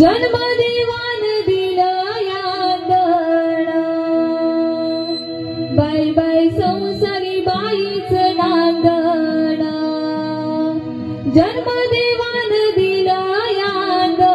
जन्मदेवान दिला यादना बाई बाई संसारी बाईच नांदना जन्मदेवान दिला यादना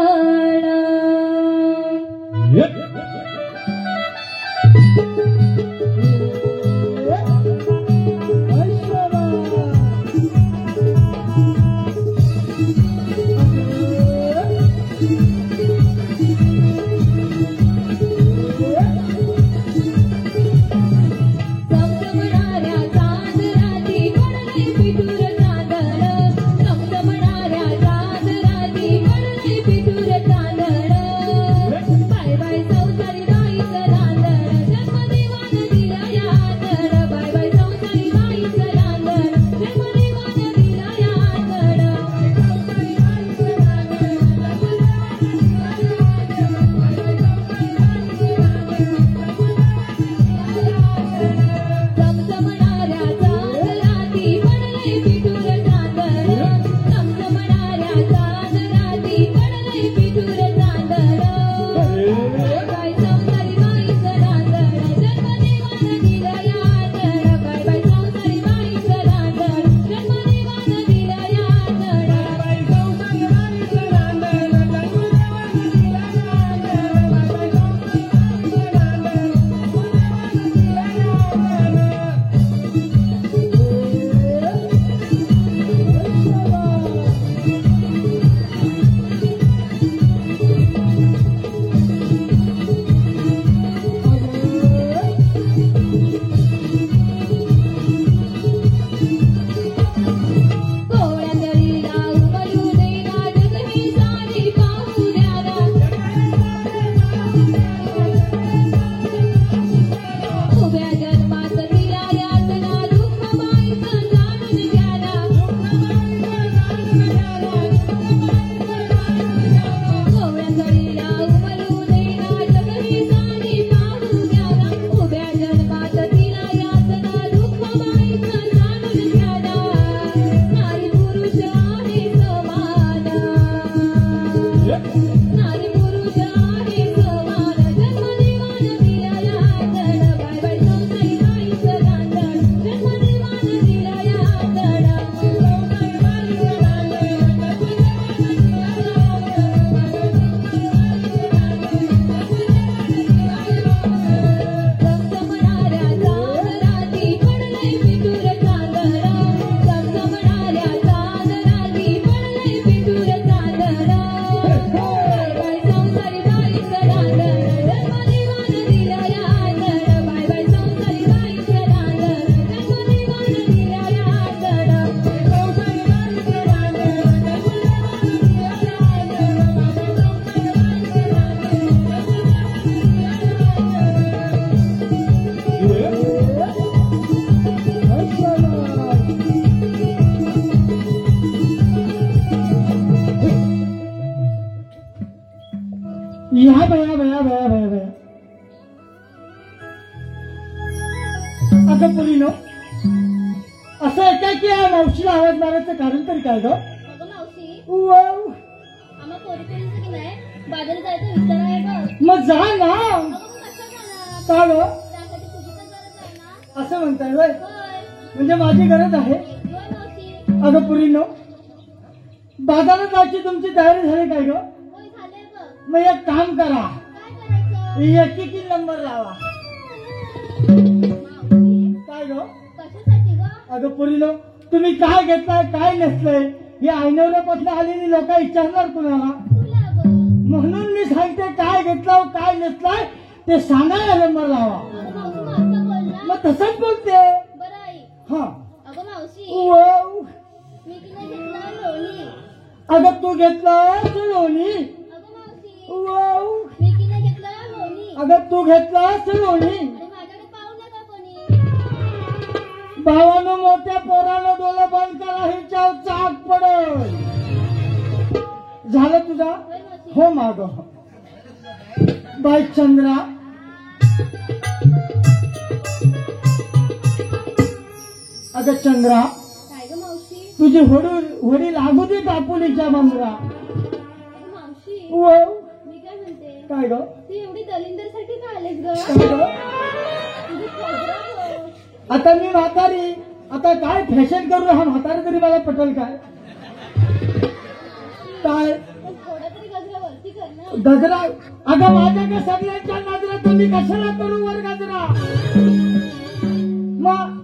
या बया बया बया बया बया अगं पुरीनो असं एकाकी या मावशीला आवाज मारायचं कारण तरी काय ग? अगं मावशी वाव. आम्हा पोरीपोरींचं की नाही बाजारात जायचं विचार आहे ग. मग जा ना. अगं मग कसं जाणार? का ग? त्यासाठी तुझी तर गरज आहे ना. असं म्हणताय वय होय म्हणजे माझी गरज आहे. होय मावशी. अगं पुरीनो बाजारात जायची तुमची तयारी झाली काय ग? होय झालंय ग. मग एक काम करा काय करायचं? एकेकी नंबर लावा. मावशी काय ग? कशासाठी ग? अगं पुरीनो तुम्ही काय घेतलाय काय नसलंय हे ऐनवऱ्यापासून आलेली लोक विचारणार कुणाला? तुला ग. म्हणून मी सांगते काय घेतलं काय नसलंय ते सांगायला नंबर लावा. अगं मावशी मग असं बोल ना. मग तसंच बोलते. बरं आई. हा अगं मावशी वाव. मी की नाही घेतला लोणी. अगं तू घेतलं लोणी. अगं मावशी वाव. मी की नाही घेतला लोणी. अगं तू घेतलं लोणी. आणि माझ्याकडे पाहू नका कोणी. भावानं मोठ्या पोरानं डोलं बंद करा ही चाव चाक पडल. झालं तुझा? होय मावशी. हो माग बाई चंद्रा अगं चंद्रा काय ग मावशी? तुझी होडी लागू दे कापुलीच्या बंदरा. अगं मावशी मी काय म्हणते काय ग ती एवढी दलिंदर सारखी का आलीस ग काय ग तुझी खोबरं ग. आता मी म्हातारी आता काय फॅशन करू हा म्हातारा तरी मला पटेल काय काय पण थोडा तरी गजरा वरती कर ना. गजरा अगं माझ्या सगळ्यांच्या नजरा तुम्ही कशाला करू वर गजरा मग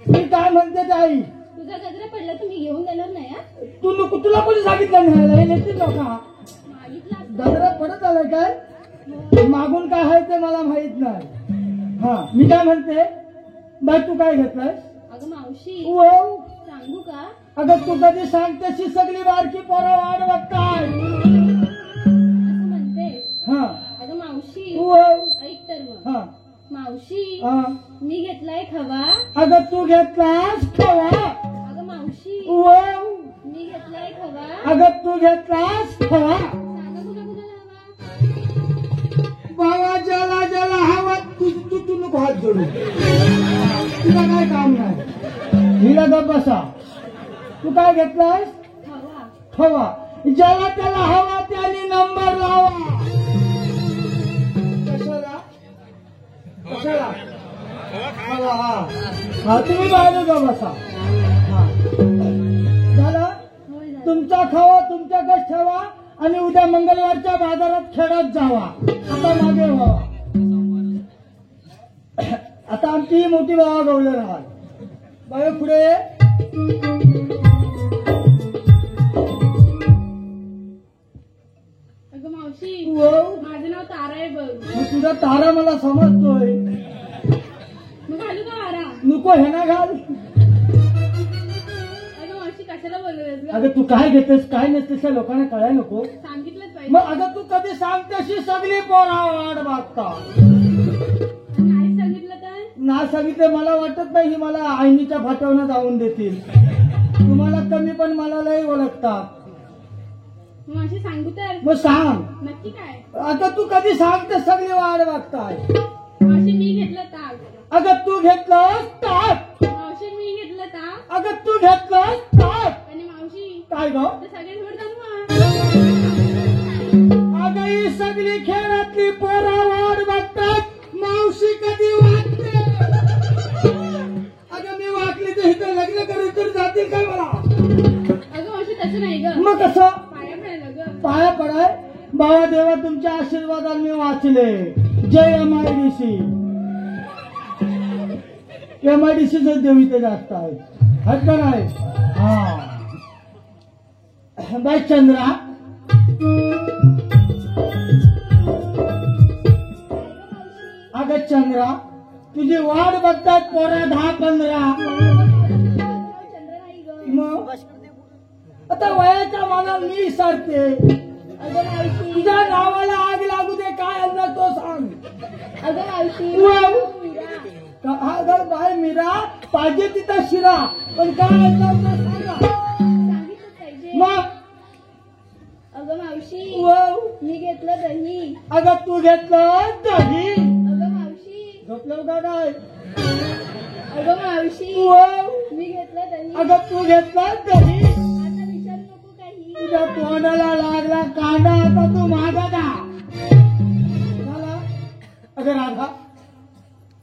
मी काय म्हणते ते आई तुझा गजरा पडला तर मी घेऊन देणार नाही हा? तू नको तुला कोणी सांगितलं नाही हे नेतील लोक मागितला असता. गजरा पडत आलाय काय मागून काय आहे ते मला माहित नाही हा मी काय म्हणते बाई तू काय घेतलाय अगं मावशी सांगू का अगं तू कधी सांगतेशी सगळी बारकी पोरं वाट बघताय असं म्हणते हा अगं मावशी ऐक तर मग हा मावशी हा मी घेतलाय खवा अगं तू घेतलास खवा अगं मावशी मी घेतलाय खवा अगं तू घेतलास खवा सांगा कुठं कुठं हवा बाबा ज्याला ज्याला हवा तू तू तू नको हात जोडू तुला काय काम नाही हिला गप बसा तू काय घेतलास खवा खवा ज्याला त्याला हवा त्याने नंबर लावा कशाला कशाला खवा हा हा तुम्ही बाहेर गप बसा हा झाला होय झालं. तुमचा खावा तुमच्याकडेच ठेवा आणि उद्या मंगळवारच्या बाजारात खेळत जावा आता मागे व्हावा आता आमची मोठी बाबा गवले राहाल बाबा पुढे अगं मावशी वो, माझं नाव तारा आहे बघ मग तुझा तारा मला समजतोय मग घालू का वारा नको हे ना घाल अगं मावशी कशाला बोलवलंस ग अगं तू काय घेतेस काय नसतेस त्या लोकांना कळायला नको सांगितलंच पाहिजे मग अगं तू कधी सांगतेशी सगळी पोरा वाट बघता नाही सांगितलं तर ना सांगितले मला वाटत नाही ही मला आईनीच्या फाटवनं जाऊन देतील तुम्हाला कमी पण मला लई ओळखतात मग मावशी सांगू तर मग सांग नक्की काय आता तू कधी सांगते सगळी वाट बघताय मावशी मी घेतलं ताक अगं तू घेतलं ताक मावशी मी घेतलं ताक अगं तू घेतलं ताक आणि मावशी काय ग तर सगळ्यांवर जमवा अगं ही सगळी खेळातली पोरा वाट बघतात मावशी कधी वाटते अगं मी वाटली तर इथं लग्न करून तर जातील काय मला अगं मावशी तसं नाही ग मग कसं पाया पडायला ग पाया पडाय बाबा देवा तुमच्या आशीर्वादाने मी वाचले जय MIDC MIDCच देव इथे जास्त आहे हटका नाही हा बाई चंद्रा अगं चंद्रा तुझी वाट बघतात पोरा 10-15 चंद्र नाही ग मग आता वयाच्या मानात मी विसरते अगं मावशी तुझ्या नावाला आग लागू दे काय आणलं तो सांग अगं मावशी वाव. मीरा. अगं बाय मीरा पाहिजे तिथं शिरा पण काय आणलं तो सांगा सांगितलं पाहिजे मग अगं मावशी वाव. मी घेतलं दही अगं तू घेतलं दही अगं मावशी झोपलं का काय अगं मावशी वाव. मी घेतलं दही अगं तू घेतलं दही आता विचारू नको काही तुझ्या तोंडाला लागला कांदा आता तू मागता झाला अगं राधा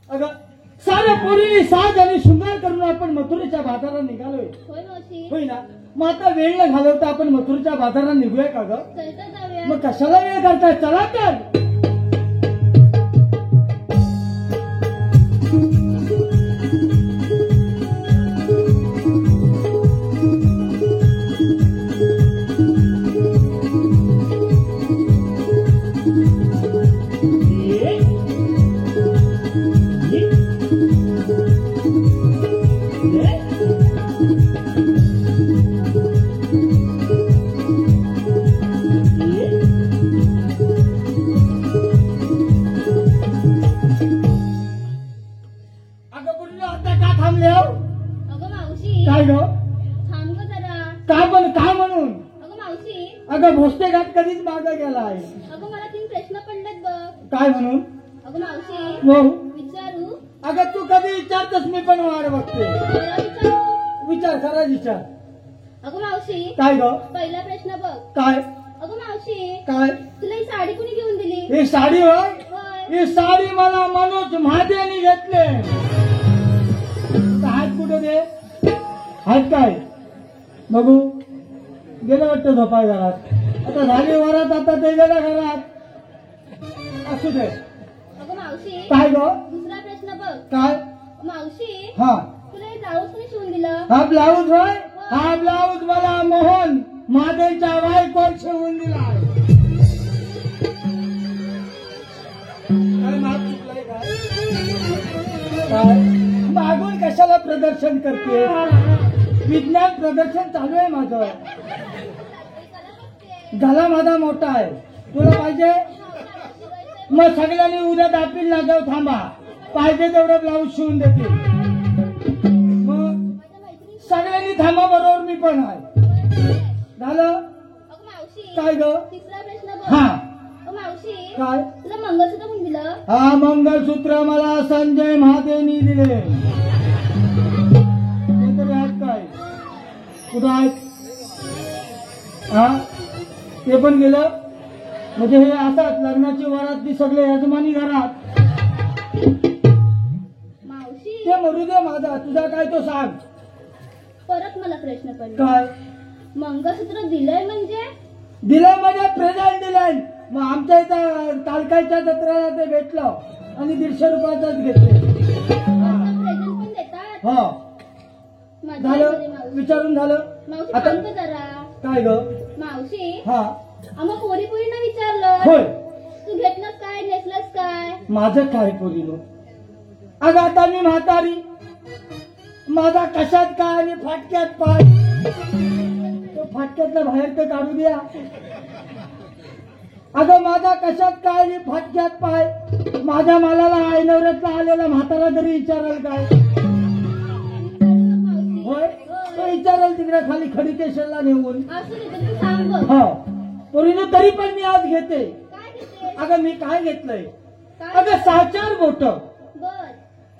अगं साऱ्या पोरीने साज आणि शृंगार करून आपण मथुरेच्या बाजारात निघालोय होय मावशी होय ना मग आता वेळ न घालवता आपण मथुरेच्या बाजारात निघूया का ग चलता जाऊया मग कशाला वेळ करताय चला तर अगं बुडलो आता का थांबले हो अगं मावशी काय ग थांब ग जरा काय म्हणून अगं मावशी अगं भोसते घाट कधीच मागं गेलाय अगं मला 3 प्रश्न पडलेत बघ काय म्हणून अगं मावशी हो विचारू अगं तू कधी विचारतस मी पण वाट बघते मला विचारू विचार खरा विचार अगं मावशी काय ग पहिला प्रश्न बघ काय अगं मावशी काय तुला ही साडी कोणी घेऊन दिली? ही साडी होय होय. ही साडी मला मनोज महादेवनी घेतले. हात कुठे दे हात काय बघू गेलं वाटतं झोपाय घरात. आता झाली वरात आता ते गेलं घरात. असू दे. अगं मावशी, काय ग दुसरा प्रश्न बघ. काय मावशी, हा तुला हे ब्लाऊज कोणी शिवून दिलं? हा ब्लाऊज होय हा ब्लाऊज मला मोहन महादेवच्या बायकोवर शिवून दिला आहे. काय माप चुकलंय काय मागून कशाला प्रदर्शन करते? विज्ञान प्रदर्शन चालू आहे माझं. गला माझा मोठा आहे तुला पाहिजे मग सगळ्यांनी उद्या दापील ना जाऊ थांबा पाहिजे तेवढं ब्लाऊज शिवून देते. मग सगळ्यांनी थांबा बरोबर मी पण आहे. झालं अगं मावशी, काय ग तिसरा प्रश्न बघ. हा अगं मावशी, काय तुला मंगळसूत्र कोणी दिलं? हा मंगळसूत्र मला संजय महादेवनी दिले. ते तरी आहेत काय कुठं आहेत हा ते पण गेलं म्हणजे हे असतात लग्नाची वरात ती सगळे यजमानी घरात. मावशी, ते मरू दे माझा तुझा काय तो सांग. परत मला प्रश्न पडला. काय मंगळसूत्र दिलंय म्हणजे? दिलं म्हणजे प्रेझेंट दिलं. मग आमच्या इथं तालकाच्या जत्रेला ते भेटलं आणि 150 रुपयाचाच घेतले. असं प्रेझेंट पण देतात? हो मजा झालं येते मावशी. विचारून झालं. मावशी आता थांब गं जरा. काय ग मावशी, हा आम्हा पोरी पोरींना विचारलं, होय तू घेतलंस काय नेसलंस काय? माझं काय पोरीनो अगं आता मी म्हातारी माझा कशात काय आणि फाटक्यात पाय. तो फाटक्यातला बाहेर तर काढू द्या. अगं माझा कशात काय आणि फाटक्यात पाय. माझ्या मालाला आयनवऱ्यातला आलेला म्हातारा तरी विचाराल काय? मावशी, होय तो विचाराल तिकडे खाली खडीकेश्वरला नेऊन. असू दे पण तू सांग बघ. हो पोरीनो तरी पण मी आज घेते. काय घेते? अगं मी काय घेतलंय काय? अगं 6-4 बोट बर.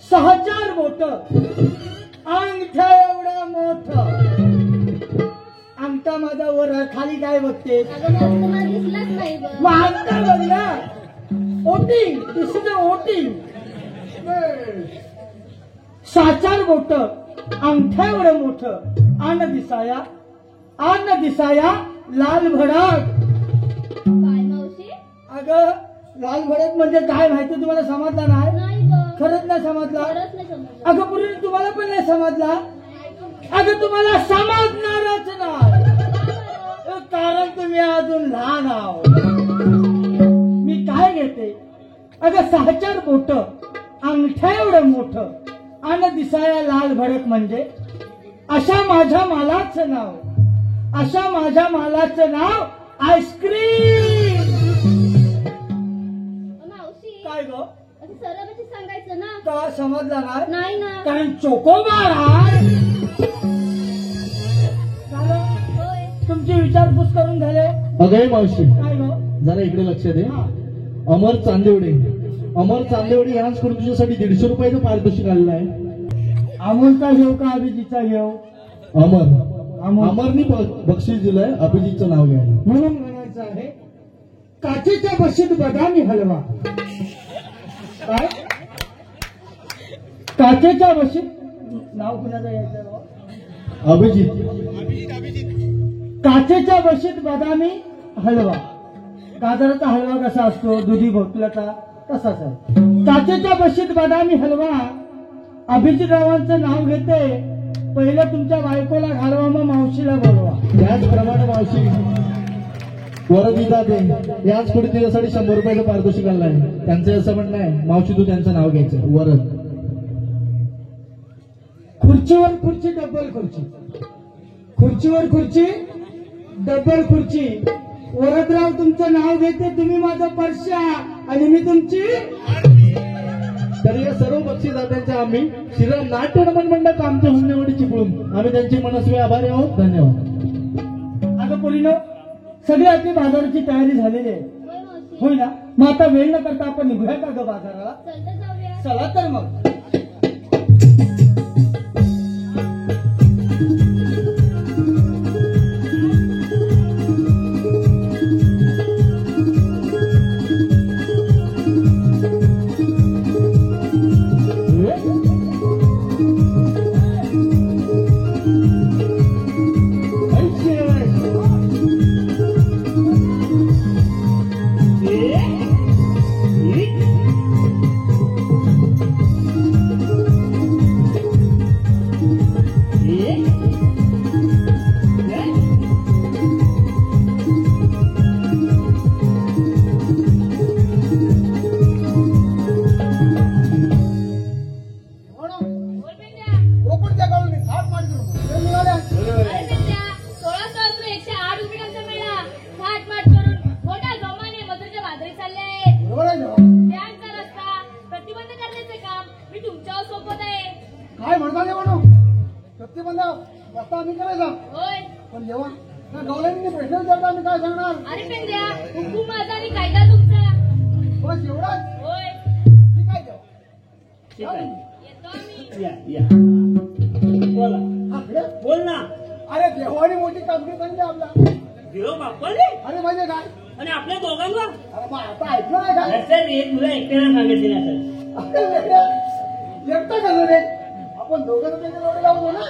6-4 बोट अंगठा एवढा मोठ अंगठा माझा वर आहे. खाली काय बघते अगं मग तुम्हाला दिसलाच नाही बघ. मग अंगठा बघ ना ओटी दिसत ओटी 6-4 बोट अंगठा एवढं मोठं अन्न दिसाया लाल भडक. काय मावशी? अगं लाल भडक म्हणजे काय माहिती तुम्हाला समजला नाही? नाही बघ. खरंच नाही समजला. खरंच नाही समजलं. अगं पूर्वी तुम्हाला पण नाही समजला. अगं तुम्हाला समजणारच नाही कारण तुम्ही अजून लहान आहात. मी काय घेते अगं 6-4 बोट अंगठ्या एवढं मोठं आणि दिसाया लाल भडक म्हणजे अशा माझ्या मालाचं नाव आईस्क्रीम. मावशी, काय ग असं सरळ सांगायचं ना. का समजला नाही? नाही ना. कारण चोकोबार आहे. झालं? होय. तुमची विचारपूस करून झाले. अगं मावशी काय ग जरा इकडे लक्ष दे. हा. अमर चांदेवडे यांच्याकडून तुझ्यासाठी 150 रुपयाचं पारितोषिक आलेलं आहे. अमोलचा घेऊ का अभिजीतचा घेऊ? अमरनी बक्षीस दिलंय अभिजितचं नाव घ्या. म्हणून म्हणायचं आहे काचेच्या बशीत बदामी हलवा. काय काचेच्या बशीत नाव कुणाचं यायचं? अभिजित. काचेच्या बशीत बदामी हलवा. गाजराचा हलवा कसा असतो दुधी भोपल्याचा तसाच आहे. काचेच्या बशीत बदामी हलवा. अभिजितरावांचं नाव घेते. पहिलं तुमच्या बायकोला घालवा मग मावशीला बोलवा. त्याचप्रमाणे मावशी वरदिता दे याचकडे तुझ्यासाठी 100 रुपयाचं पारितोषिक आलं आहे. त्यांचं असं म्हणणं आहे मावशी तू त्यांचं नाव घ्यायचं. वरद. खुर्चीवर खुर्ची डबल खुर्ची. खुर्चीवर खुर्ची डबल खुर्ची. वरदराव तुमचं नाव घेते. तुम्ही माझं परश्या आणि मी तुमची. तर या सर्व बक्षीसदात्यांचे आम्ही श्रीराम नाट्य नमन मंडळ आमच्या हुंडेवडी चिपळून आम्ही त्यांचे मनस्वी आभारी आहोत. धन्यवाद. आता पोरीनो सगळी आपली बाजाराची तयारी झालेली आहे. होय मावशी. होय ना मग आता वेळ न करता आपण निघूया का ग बाजाराला? चल तर जाऊया. चला तर मग. आता आम्ही करायचा होय. पण जेव्हा त्या गवळ्यांनी प्रश्न विचारता आम्ही काय सांगणार अरे पेंद्या, हुकूम माझा आणि कायदा तुमचा. बस एवढाच होय. ठीक आहे जेव्हा ठीक आहे येतो आम्ही. या बोला बोल ना. अरे देवानी मोठी कामगिरी सांगली आपला देव बाप्पाने अरे म्हणजे काय आणि आपल्या दोघांना अरे मग आता ऐकलं नाही काय असं रे तुला एकट्याला सांगितले ना एकटं कसं रे आपण दोघं जोडी लावतो ना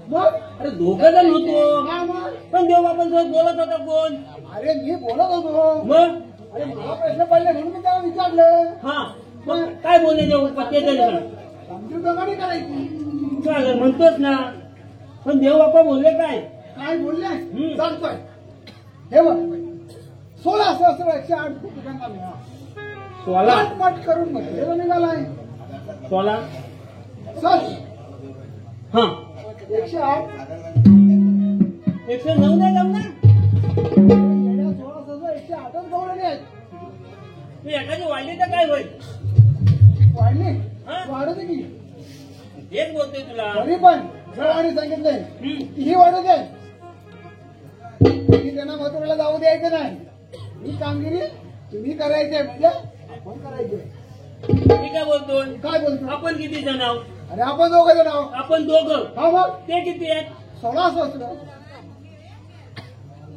मग अरे दोघं जण होतो काय मग पण देव बाप्पांसोबत बोलत होता कोण अरे मी बोलत होतो मग अरे मला प्रश्न पडले म्हणून मी त्याला विचारलं हा मग काय बोलले देव बाप्पा ते तरी सांग. कामगिरी दोघांनी करायची चालेल म्हणतोच ना पण देव बाप्पा बोलले काय काय बोलले सांगतोय हे बघ 16,108 ठिकाणा मिळा 16 मट करून मध्ये निघालाय 16 सर हा 108 109 नाही जमणार 108च गवळणी आहेत तू एखादी वाढली तर काय होईल वाढली हा? वाढू दे की हेच बोलतोय तुला तरी पण गवळणी सांगितलंय की ही वाढू दे की त्यांना मथुरेला जाऊ द्यायचं नाही ही कामगिरी तुम्ही करायची म्हणजे आपण करायची मी काय बोलतोय काय बोलतो आपण किती जण आहोत अरे आपण दोघं जण आहोत आपण दोघं हा मग ते किती आहेत 16 सहस्र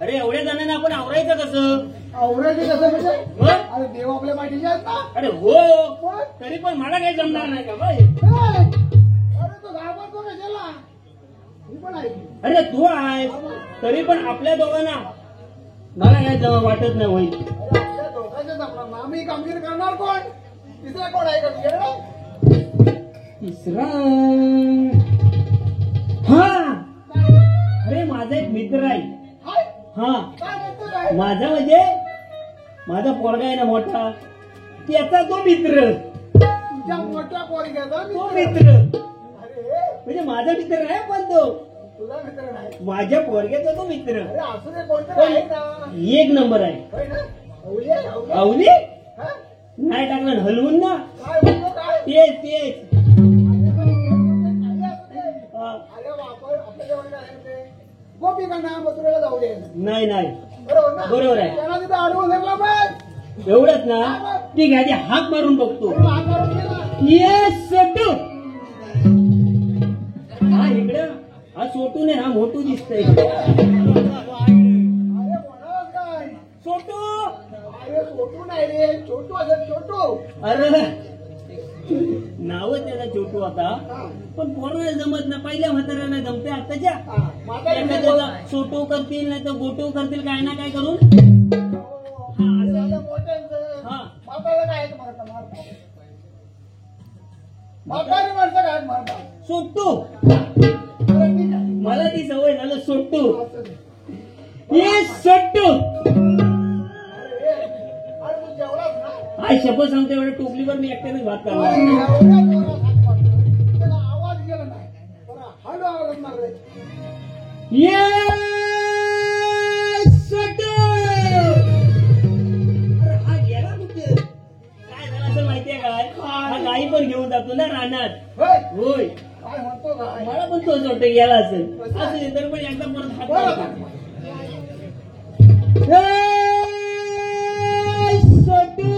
अरे एवढ्या जणांना आपण आवरायचं कसं आवरायचे कसं म्हणजे मग? अरे देव आपल्या पाठीचे आहेत ना अरे हो पण तरी पण मला काही जमणार नाही का बाई अरे तो घाबरतो कशाला मी पण ऐकली अरे तू आहे तरी पण आपल्या दोघांना मला काही वाटत नाही होईल अरे आपल्या दोघांच्या जमणार आम्ही कामगिरी करणार कोण तिसरा कोण आहे का तुझ्याकडे तिसरा हा अरे माझा एक मित्र आहे हाय हा काय म्हणतो काय माझा म्हणजे माझा पोरगा आहे ना मोठा त्याचा तो मित्र तुझ्या मोठ्या पोरग्याचा तो मित्र. मित्र अरे म्हणजे माझा मित्र नाही पण तो तुझा मित्र नाही माझ्या पोरग्याचा तो मित्र अरे असू दे कोणतं आहे ना एक नंबर आहे होय ना अवली आहे, अवली. अवली हा? नाही टाकलं ना, हलवून ना काय म्हणतो काय तेच तेच हा. अरे वापर आपल्या जेवण आहे ते गोपीकांना मथुरेला जाऊ दे नाही नाही बरोबर ना बरोबर आहे. त्यांना तिथं अडवून धरला पाहिजे एवढंच ना ठीक आहे आधी हाक मारून बघतो हात मारून गेला. येस सोटू हा इकडं हा सोटू नाही हा मोठू दिसतंय अरे कोणालाच काय सोटू अरे छोटू नाही रे छोटू असेल छोटू अरे नाव त्याला छोटू आता पण पोराला जमत ना पहिल्या म्हाताऱ्याला जमते आताच्या एखाद्याला सोटू करतील नाही तर गोटू करतील काय ना काय करून हा. म्हातारा काय मारतात म्हातारी माणसं काय मारतात सोटू अरे ठीक आहे. मला ती सवय झालं सोटू असं दे. ये सोटू अरे तू जेवलास ना आई शपथ सांगते एवढ्या टोपलीवर मी एकट्याने भात अरे करणार एवढ्या जोरात हात मारतोय. त्याला आवाज गेला नाही बरं हळू आवाज मारले ये सोटू अरे हा गेला कुठे काय झालं असं माहितीये काय हा गाई पण घेऊन जातो ना रानात होय होय काय म्हणतो काय मला पण तोच वाटतं गेला असेल असं नाही तर पण एकदा परत हात बरं मारतो. का? ए, सोटू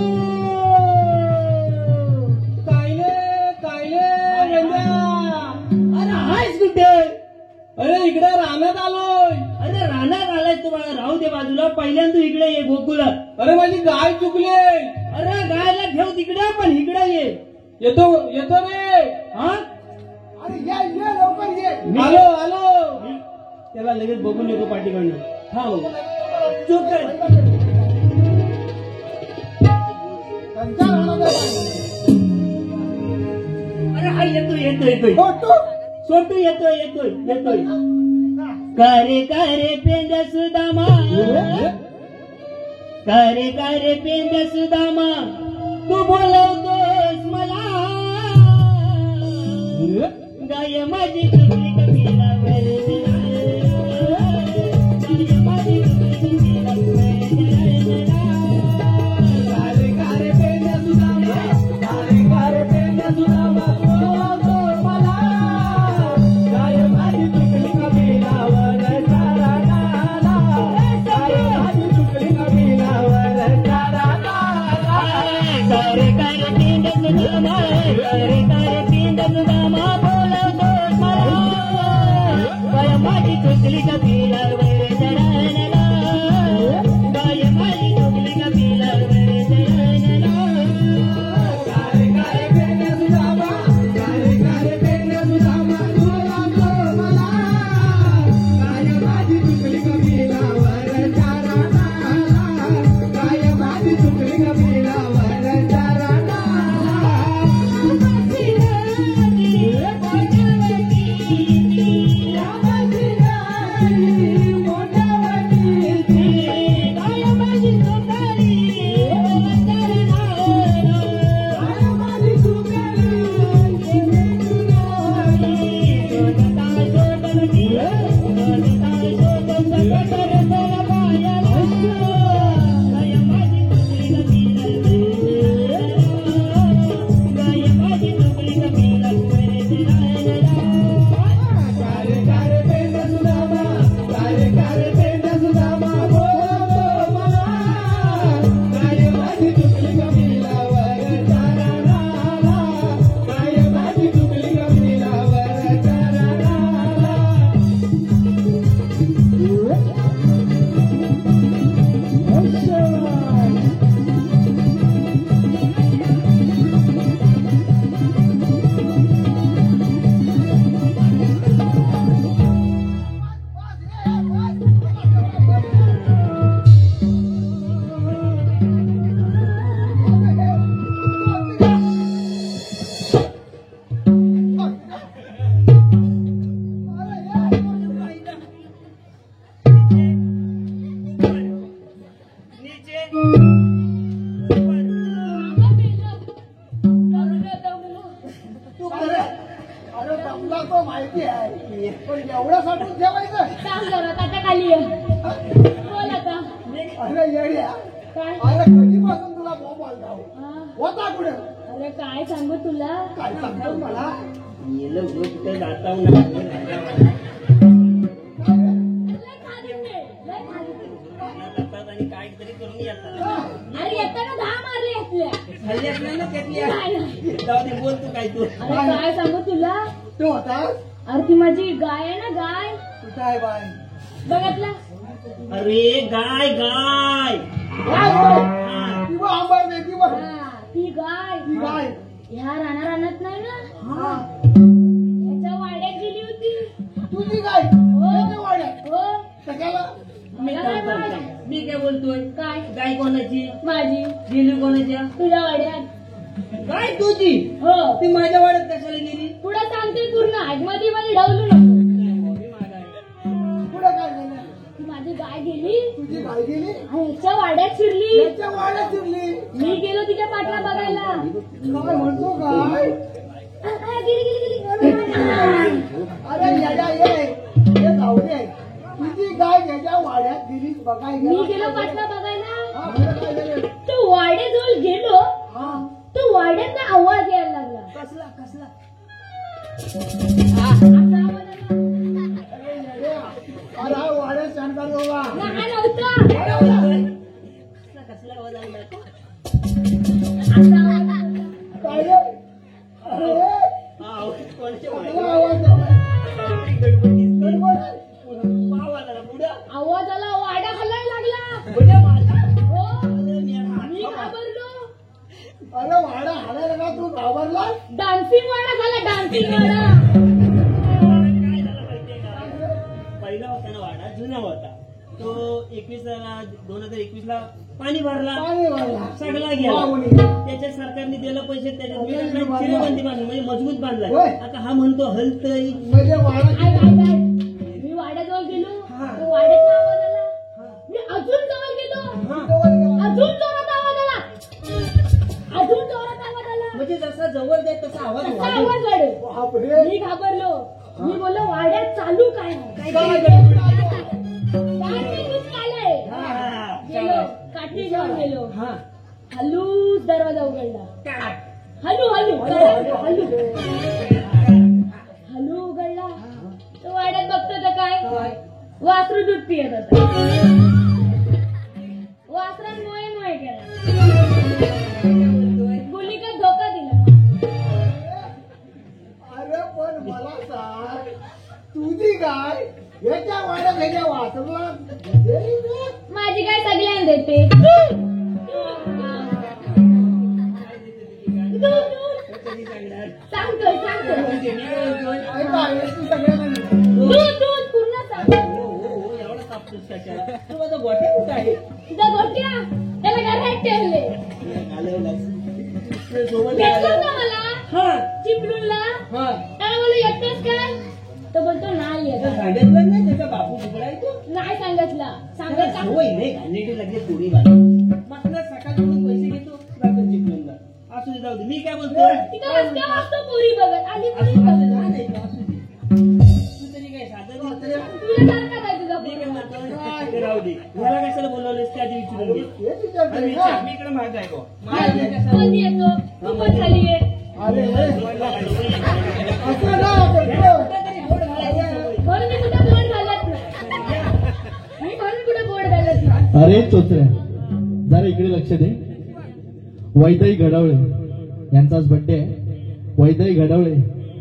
अरे हायस कुठे अरे इकडे राहण्यात आलोय अरे रानात आलाय तुम्हाला राहू दे बाजूला पहिल्यांदा इकडे ये गोकुलात अरे माझी गाय चुकली अरे गायला ठेव तिकडे पण इकडे ये येतो रे हा अरे ये लवकर ये आलो त्याला लगेच बघून येतो पाठीकडनं थांब चूक कर त्यांच्या राहण्यात अरे हा येतोय फोटो सोटू येतोय करे पेंड सुदामा करे पेंड सुदामा तू बोलवतोस मला गाय माझी चुकली कपिलावर गाय माझी चुकली कपिलावर अरे दमला तो माहिती आहे, पण एवढं साठून ठेवायचं. सांग जरा तात्या खाली आहे. बोल आता. अरे येड्या, काय? अरे कधीपासून तुला मोबाईल जाऊ हा. होता कुठे? अरे काय सांगू तुला? काय सांगतो मला? गेलं उगाच तिथे जाता लय खाली ते, लय खाली ते. आणि काहीतरी करून येतात. अरे येताना 10 मारले असल्या. खाल्ली असणार ना त्यातली. नाही, नाही. जाऊ दे, बोल तू काय तू. अरे काय सांगू तुला? तो होता अरे ती माझी गाय आहे ना, गाय कुठं आहे बाय? बघितला? अरे गाय गाय काय हा. किंवा आंबा दे किंवा हा, ती गाय ती गाय. ह्या रानात नाही ना, हा, ह्याच्या वाड्यात गेली होती. तुझी गाय हो. त्याच्या वाड्यात. हो. सगळ्याला मी मला काय काय बोलतोय? मी काय बोलतोय? काय? गाय कोणाची? माझी गेली कोणाच्या? तुझ्या वाड्यात. गाय तुझी? हो. ती माझ्या वाड्यात कशाला गेली? पुढे सांगते पूर्ण आजमध्ये मध्ये ढवलू नको. पुढे काय झालं? ती माझी गाय गेली तुझी गाय गेली आणि ह्याच्या वाड्यात शिरली. त्याच्या वाड्यात शिरली. मी गेलो तिच्या पाठला बघायला. काय म्हणतो काय? गेली गेली गेली. अरे येड्या ये जाऊ दे. तुझी गाय त्याच्या वाड्यात गेली बघायला. मी गेलो पाठला बघायला. हा, पुढे काय झालं? तो वाड्याजवळ गेलो. हा, तो वाड्यात आवाज यायला लागला. कसला कसला? असा आवाज आला. अरे येड्या, अरे हा वाड्यात शंकर बाबा. लहान होता. कसला आवाज आला? असा आवाज आला. काय रे? अरे हा, कोणाच्या कसला वाड्यात? आवाज आला? गणपती. गडबड. आवाज आला पुढं. आवाज आला. वाडा हलायला लागला. पुढं माझा. हो. अरे मी आता मी हात- घाबरलो. अरे वाडा हालायला का तू घाबरला? डान्सिंग वाडा झाला. डान्सिंग वाडा. काय झालं माहितीये का? पहिला होता ना वाडा, जुना होता तो. 2021 ला पाणी भरला, पाणी भरला. सगळा गेला. पाहुणे. त्याच्या सरकारने दिलं पैसे, त्याच्यात चिरबंदी बांधली, म्हणजे मजबूत बांधला. होय. आता हा म्हणतो हलतय. म्हणजे वाडा काय मी वाड्याजवळ गेलो. तो वाड्याचा आवाज आला. मी अजून जवळ गेलो. अजून जोरात आवाज आला. अजून जोरात आवाज आला. म्हणजे जसा जवळ जाईल तसा आवाज तसा वाढेल. आवाज वाढेल. बापरे. मी घाबरलो. मी बोललो वाड्यात चालू काय आहे? काय काय मेनूच आलंय. हा. गेलो. काठी घेऊन गेलो. हा. हलूच दरवाजा उघडला. काय? हलू हलू हलू हलू उघडला. तो वाड्यात बघतो तर काय? वासरू दूध पियत होता. वासरान मोये मोये केला. गुलिका धोका दिला. देते कधी सांगणार? सांगतोय ऐका, याची सगळ्यांना दूध पूर्ण सांग हो, एवढा कापतोस कशाला? तू माझा गोट्या कुठं आहे? तुझा गोट्या त्याला घरात ठेवले सोबत भेटला होता मला हा चिपळूणला हा त्याला बोललो येतोस का तो बोलतो नाही येत सांगितलं नाही त्याचा बापू कुकडा आहे तो नाही सांगितलं सांगत सवय नाही घालण्याची लगेच थोडी बात मग सकाळकडून पैसे घेतो रात्री चिपळूणला असू दे जाऊ दे मी काय बोलतो तिथं रस्त्यावर असतो पुरी बघत आली पुरी असू बघत दे, नाही, असू दे. तू तरी काय साधं नाही. तुला सारखा काय तुझा मी काय म्हणतो ते राहू दे मला कशाला बोलवलेस ते आधी विचारून घे हेच विचारते आणि ना. विचार, मी इकडे माग आहे गो. मला कोण कशाला- येतो तू पण खाली ये अरे असं ना म्हणून मी कुठे बोर्ड घालत नाही मी म्हणून कुठे बोर्ड घालत नाही अरे चोचऱ्या जरा इकडे लक्ष दे. वैदाई घडवळे यांचाच बर्थडे आहे. वैदाई घडवळे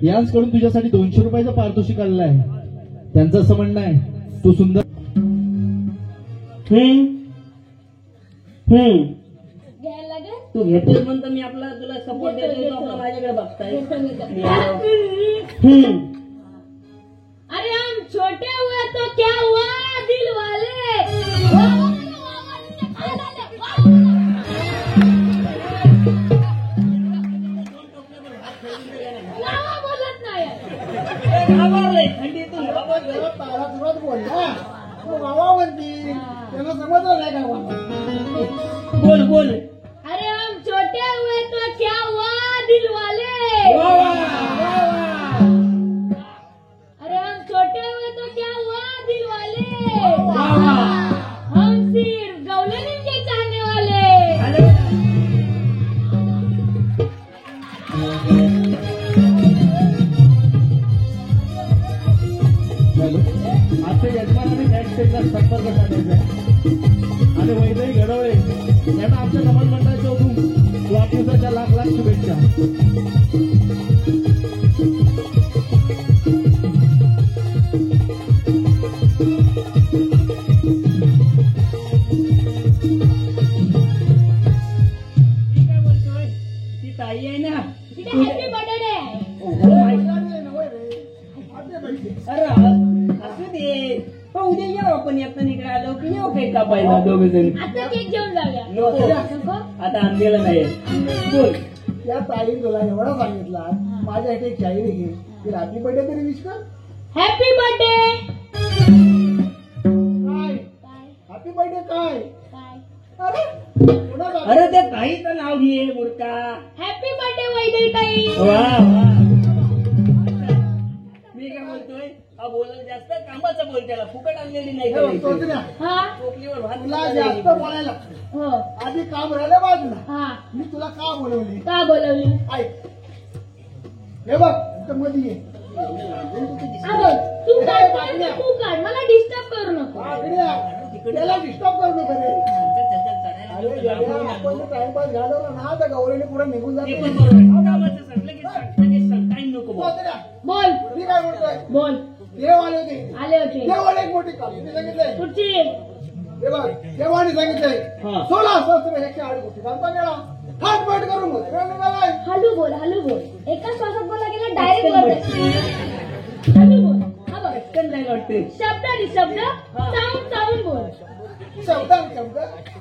यांचकडून तुझ्यासाठी 200 रुपयाचं पारितोषिक आलेलं आहे. त्यांचं असं म्हणणं आहे तू सुंदर घ्यायला लागेल तू घेतोय म्हणतो मी आपला तुला सपोर्ट देतोय तो आपला माझ्याकडे बघताय अरे हम छोटे हुए तो क्या हुआ दिल वाले बोलत नाही घाबरलंय थंडीतून घाबरलंय. तारा तुरंत बोलला तो गावा म्हणती त्यांना समजलं नाही का बाबा बोल बोल अरे हम छोटे हुए तो क्या हुआ दिल वाले वा, वा, वा, वा. अरे हम छोटे हुए तो क्या हुआ दिल वाले वा, वा. हम सिर्फ गौलनी के चाहने वाले आलं? हॅलो आजच्या यजमानाने बॅकस्टेजला संपर्क साधायचा आहे. आणि वैदाई घडवळे यांना आमच्या कमल मंडळाच्या ओघून वाढदिवसाच्या लाख लाख शुभेच्छा. मी काय बोलतोय ती ताई आहे ना तिथे हॅपी बर्थडे आहे अरे असू दे पण उद्या येऊ आपण येताना इकडे आलो की येऊ काही कापायला दोघे जण आता केक घेऊन जाऊया नको नको? आता आणलेलं नाही बोल त्या ताईने तुला एवढा सांगितला माझ्यासाठी एक शायरी घे की हॅपी बर्थडे तरी विश कर हॅपी बर्थडे काय काय हॅपी बर्थडे काय काय अरे कोणाला अरे त्या ताईचं नाव घे मूर्खा हॅपी बर्थडे वैदेही ताई वा वा मी काय बोलतोय हा बोलत जास्त कामाचं बोल त्याला फुकट आणलेली नाही हे बघ, तोतऱ्या, हा टोपलीवर भात तुला खायला जास्त गेली. बोलायला लागतं. हो आधी काम राहिलं बाजूला हा मी तुला का बोलवली का बोलवली ऐक हे बघ इथं मध्ये ये अगं तू काढ तू काढ मला डिस्टर्ब करू नको आगड्या, त्याला डिस्टर्ब करू नका रे अरे ते येड्या, आपण टाइमपास घालवला ना तर गौरीने पुढे निघून पण जाते बरोबर. कामाचं सांग, लगेच सांग, टाइम नको बघ. तोतऱ्या, बोल मी काय बोलतोय बोल देव आले होते आले होते देवाला एक मोठी कामगिरी सांगितलंय कुठची हे बघ देवाने सांगितलंय हा. 16 सहस्त्र 108 कोटी सांगता गेला थाटपाट करून वेळ निघालाय हलू बोल एका श्वासात बोला गेला डायरेक्ट बोल हलू बोल हा बघ पटकन जायला वाटते शब्द आणि शब्द चावून बोल शब्द शब्द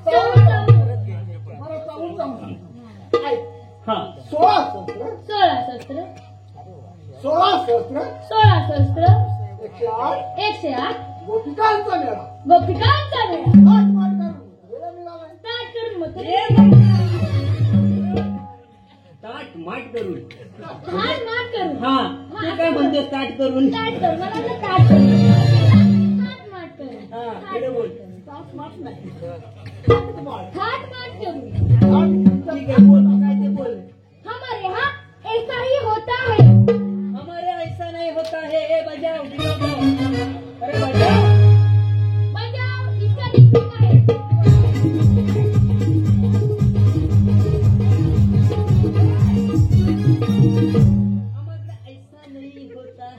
चावून मला चावून ऐक हा 16 सहस्त्र 16 शस्त्र 16 सहस्त्र 16 शस्त्र 108 108 गोपिकांचा मेळा गोपिकांचा वेळ थाटपाट करून वेळ निघालाय स्टार्ट करून मग ताट माट करून हात मात करून हा तू काय म्हणते ताट करून स्टार्ट कर मला वाटलं स्टार्ट कर हात मात करून हा इकडे बोल ताट माट नाही हात मात करून ठीक आहे बोल काय ते बोल हमारे यहाँ ऐसा ही होता है हमारे ऐसा नहीं होता है ए बजाओ अरे बजाओ बजाओ इसका दिक्कत है हमारा ऐसा नहीं होता है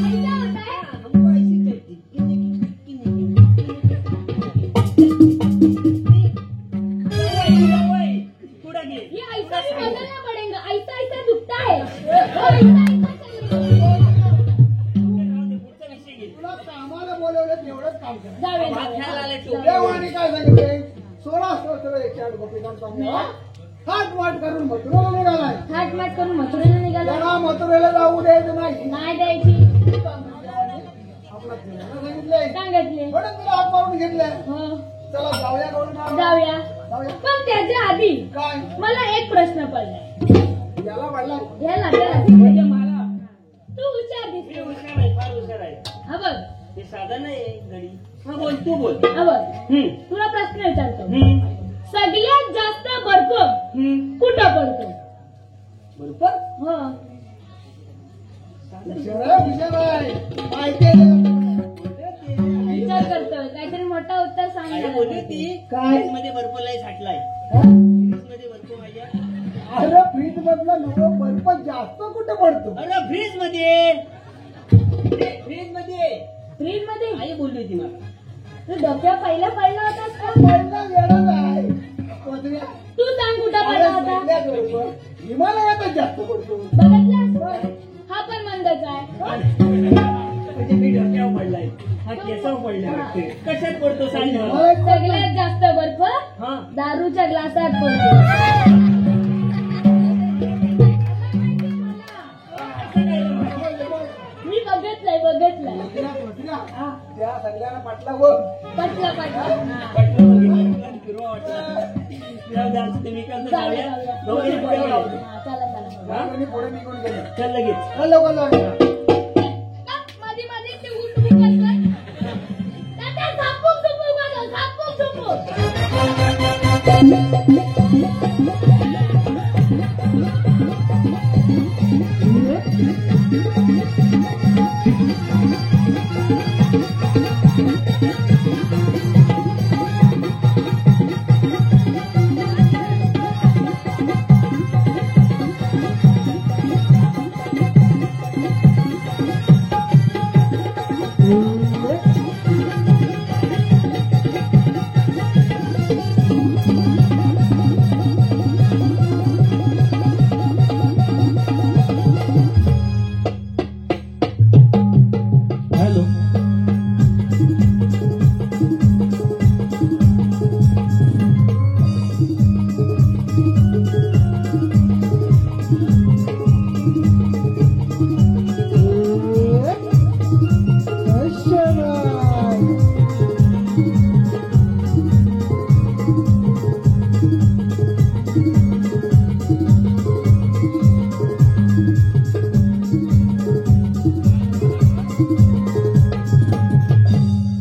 ऐसा होता है हमको ऐसी करती हात वाट करून मथुरेला निघालाय. थाटमाट करून मथुरेला निघाला. त्याला मथुरेला जाऊ द्यायचं नाही. नाही द्यायची. आपला फिरायला सांगितलंय सांगितले. म्हणून तुला हात मारून घेतलाय. हो. चला जाऊया करून जाऊया. जाऊया. पण त्याच्या आधी काय मला एक प्रश्न पडलाय. याला वाढला याला म्हणजे मला तू हुशार मी दिसतो. हुशार आहे, फार हुशार आहे. हा बघ. ते साधं नाही गडी. हा बोल, तू बोल. हा बघ. हम्म, तुला प्रश्न विचारतो. हम्म, सगळ्यात जास्त बर्फ हम्म. कुठं पडतो? बरोबर. हो. हुशार आहे. माहिती आहे. विचार करतोय. काहीतरी मोठा उत्तर आई सांगितलं. बोलली ती काय? मध्ये बर्फ लय साठलाय. हा? मध्ये बर्फ माझ्या. अरे फ्रीज मधला नवं बर्फ जास्त कुठे पडतो? अरे फ्रीज मध्ये, फ्रीज मध्ये. फ्रीज मध्ये. आई बोलली होती मला. तू डोक्या पहिला पडला होतास का? पहिला वेळाच आहे. पत्र्या- तू सांग कुठं पडला होता? पहिल्याच बर्फ हिमालयातच जास्त पडतो. बघितलास? हा पण मंदच आहे. म्हणजे मी डोक्यावर पडलाय, हा केसावर पडलाय वाटते. कशात पडतो सांग मला. हिमालयात सगळ्यात जास्त बर्फ हा, दारूच्या ग्लासात पडतो. मी बघितलंय. पत्र्या, त्या सगळ्यांना पाटला वर पटलं. वाटलं बघितलं, फिरवा वाटलं. जाऊ दे, आज तुम्ही कसं जाऊया. दोघांनी पुढे जाऊ. चला. आणि पुढे निघून गेले. चल लगेच. चल लवकर जाऊया. मध्ये मध्ये ते उलटून करतोय. त्याच्या झापूक झुपूक आलं. झापूक झुपूक. हॅलो.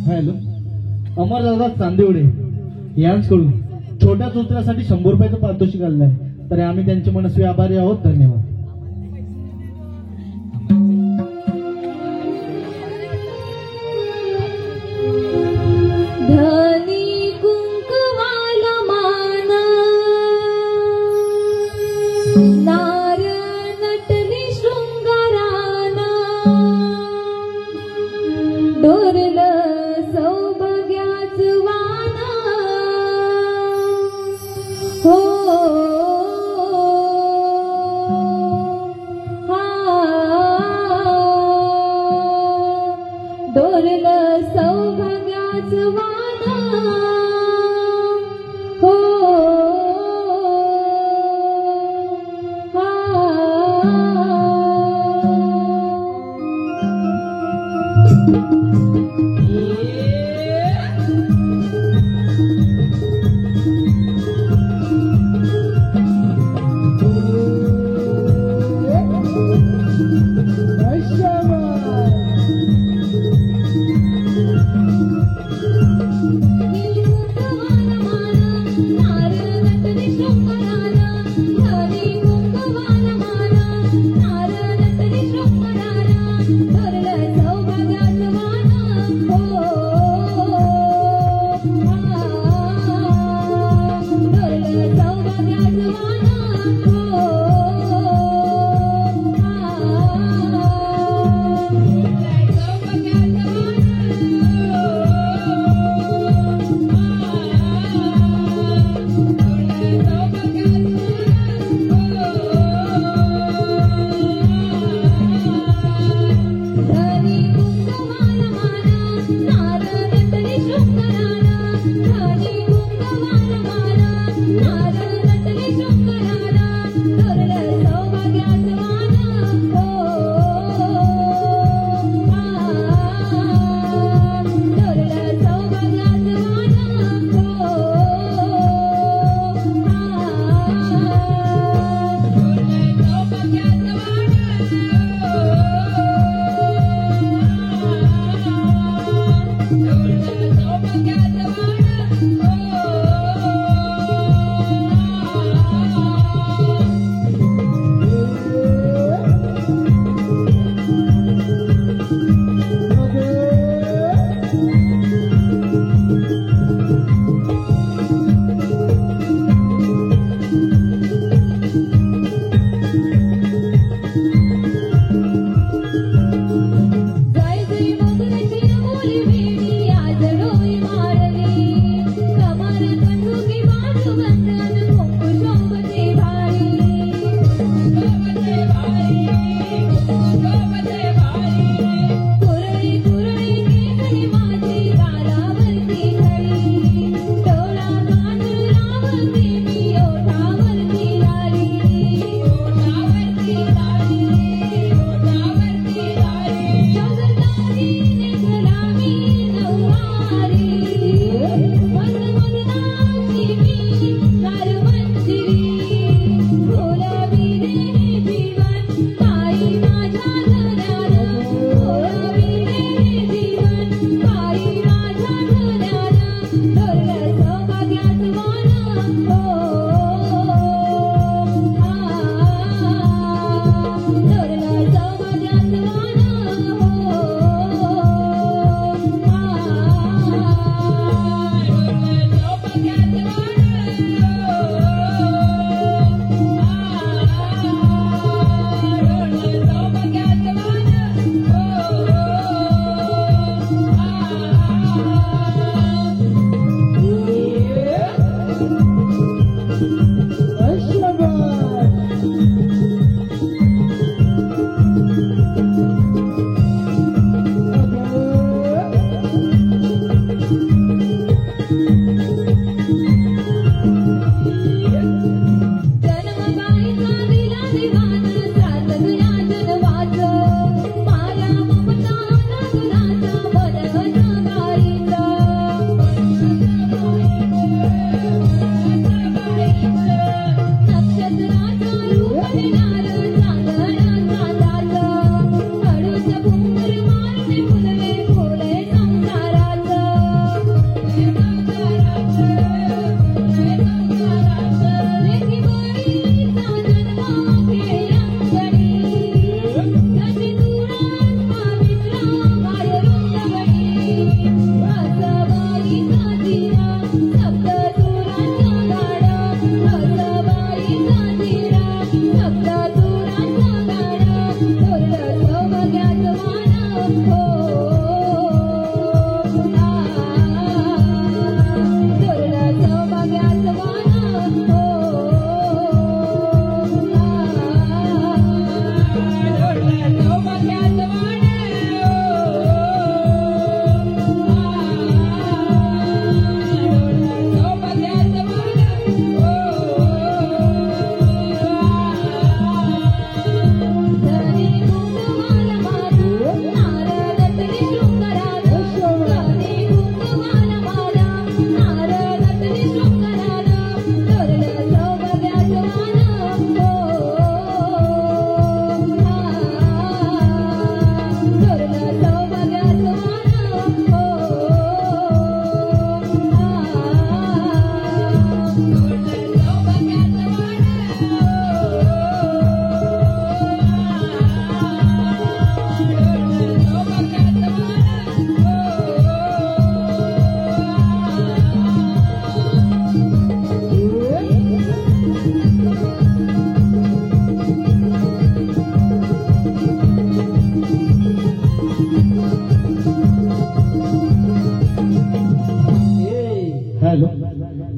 हॅलो. अमरदादा चांदेवडे यांच्याकडून छोट्या चोचऱ्यासाठी 100 रुपयाचं पारितोषिक आलंय. तर आम्ही त्यांचे मनस्वी आभारी आहोत. धन्यवाद. धनी कुंकवाला माना नार नटली शृंगाराना डोरलं सौभाग्याच वाना हो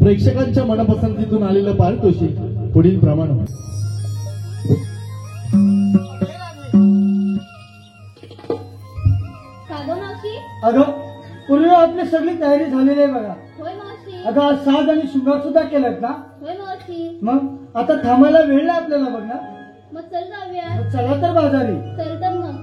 प्रेक्षकांच्या मनपसंतीतून आलेलं पारितोषिक पुढील प्रमाणे. का गं मावशी? अगं पूर्वी आपली सगळी तयारी झालेली आहे बघा. होय मावशी. अगं आज साज आणि शृंगार सुद्धा केलात ना? होय मावशी. मग आता थांबायला वेळ नाही आपल्याला बघ ना. मग चल जाऊया. मग चला तर बाजारी. चल तर मग.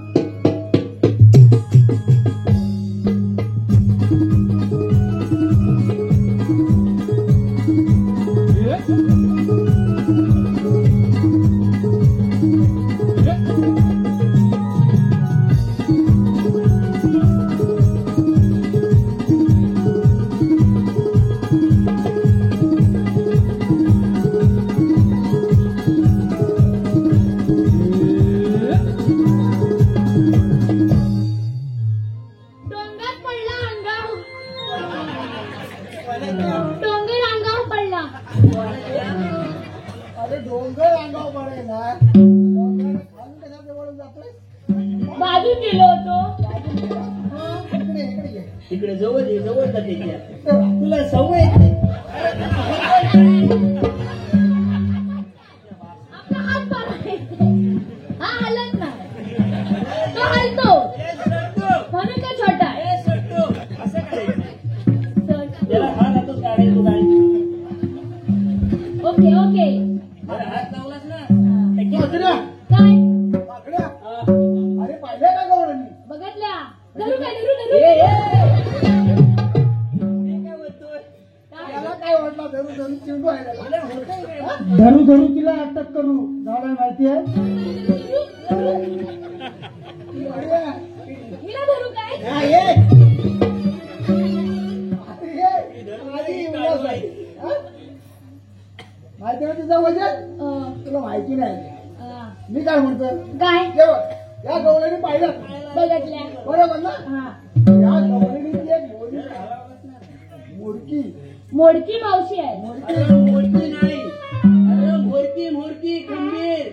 डोंगर पडला अंगावर. डोंगर अंगावर पडला. अरे डोंगर अंगावर पडे ना. डोंगर खाऊन कशा जवळ जातोय? बाजू गेलो होतो. इकडे इकडे ये. तिकडे जवळ ये, जवळ जा त्याच्या. तुला सवय आहे. आपला हात पाडायचा. हा हलत नाही. तो हलतो म्हणून तो छोटा आहे. असं करायचं. चल. त्याला हात हातच काढायचो काय. Okay okay. जरा हात लावलास ना माकडा, काय माकडा. अरे पाहिलं का गौरांनी? बघितल्या. धरू काय धरू धरू. काय बोलतोय? त्याला काय वाटलं? धरू धरू चिंटू आहे त्याला. मला होतंय काय? धरू धरू तिला अटक करू. झालं माहिती आहे? हिला धरू काय. हा, ये. ये. आधी उल्हास आहे. हा? माहिती आहे तुझं वजन? तुला माहिती नाही. मी काय म्हणतो? काय ये बघ, या गवळीने पाहिलं बघितल्या. बरोबर ना? हा या गवळीने ती एक मोडकी मोडकी मावशी आहे. मोडकी नाही. अरे मोडकी खंबीर.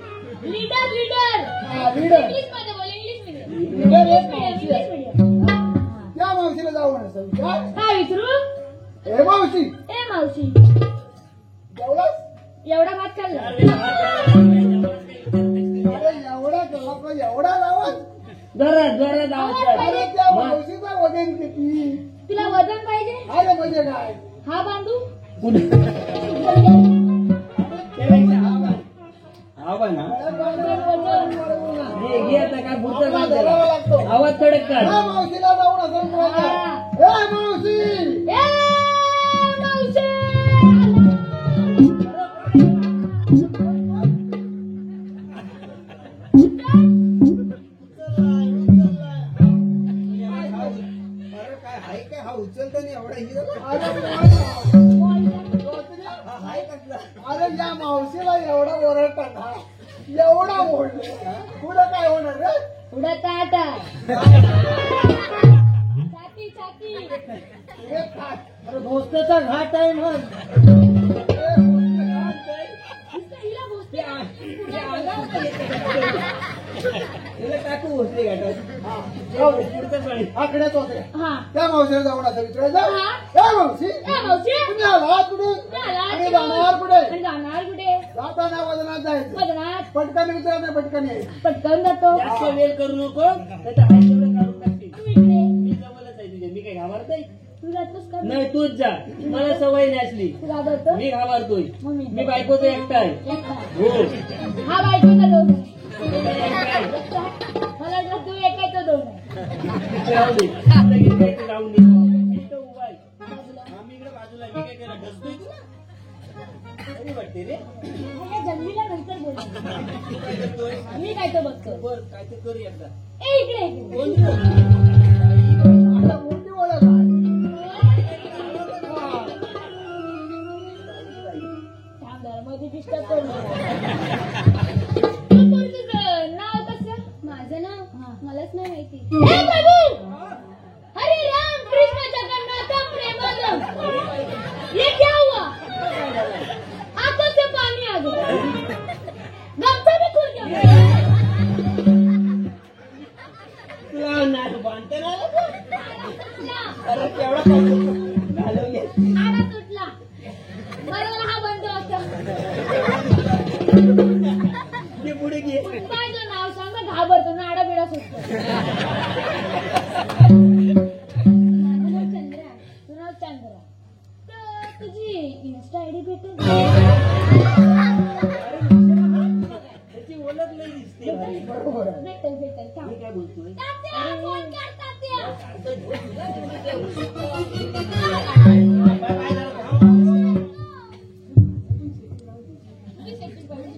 Leader leader. हा, लीडर. इंग्लिश मध्ये बोल. इंग्लिश मध्ये. लीडर एक मावशी आहे. English medium. त्या मावशीला जाऊ म्हणा विचार. काय विचारू. ए मावशी, ए मावशी जेवलास? एवढा भात खाल्ला. अरे एवढा गव्हा एवढा लावत. जरा अरे त्या मावशीचा वजन किती? तुला वजन पाहिजे. अरे म्हणजे काय? हा बांधू. आवा ना वजन. घे आता काय पुढचं काम धरावा लागतो. त्याला. आवाज कडक काढ. त्या मावशीला जाऊन असं बोलायचं. ए मावशी, ए मावशी. अरे या मावशीला एवढा ओरडतात हा. एवढा ओढले पुढे काय होणार रे? पुढं ताट आहे. छाती छाती. हे काय? अरे भोसल्याचा घाट आहे मग. हिला भोसले. तुला टाकू होते पुढचं पाणी. आकड्यात होते. हा त्या मावशीला जाऊन असं विचारायचं. हा. ए मावशी, ए मावशी. तुम्ही आलात कुठे? आला. आणि जाणार कुठे? आणि जाणार कुठे. जाताना वजनात जायचं. वजनात पटकन विचारायचं, पटकन यायचं. पटकन जातो. जास्त वेळ करू नको. त्याचं हात तेवढं काढून टाकते. तू इकडे. मी जवळच आहे तुझ्या. मी काय घाबरत नाही. तू जातोस का. नाही तूच जा. मला सवय नसली. तू घाबरतो. मी घाबरतोय. मग मी. मी बायकोचा एकटा आहे. एकटा. हो. हा बायकोचा दोन आहे. काय? मला वाटलं तू एकाचा दोन आहे. राहू दे. लगेच काय ते राहून दे. इथं उभा आहे. आम्ही इकडे बाजूला. मी काय केलं ढसतोय तुला. कधी वाटते रे. ह्या जन्मीला नंतर बोल. मी काय तो बघतो. बर काय ते करू एकदा. ए इकडे इकडे. आता मोठी ओळख आहे. थांब जरा, मध्ये डिस्टर्ब करू नका. तू तुझं नाव कसं. माझं नाव मलाच नाही माहिती. हे प्रभू हरे राम कृष्ण जगन्नाथ प्रेमानंद. ये क्या हुआ. आंखों से पानी आ गया. गमछा भी खुल गया. तुला नाक बांधता ना आलं का? तुटला. अरे केवढा घालून घे. आडा तुटला. बरं मला हा बंद होता. ते पुढे घे. काय तो नाव सांग ना. घाबरतो ना. आडा बिडा सुटतो. माझं नाव चंद्रा. तुझं नाव चंद्रा. तर तू 25 सेकंड पाहिजे.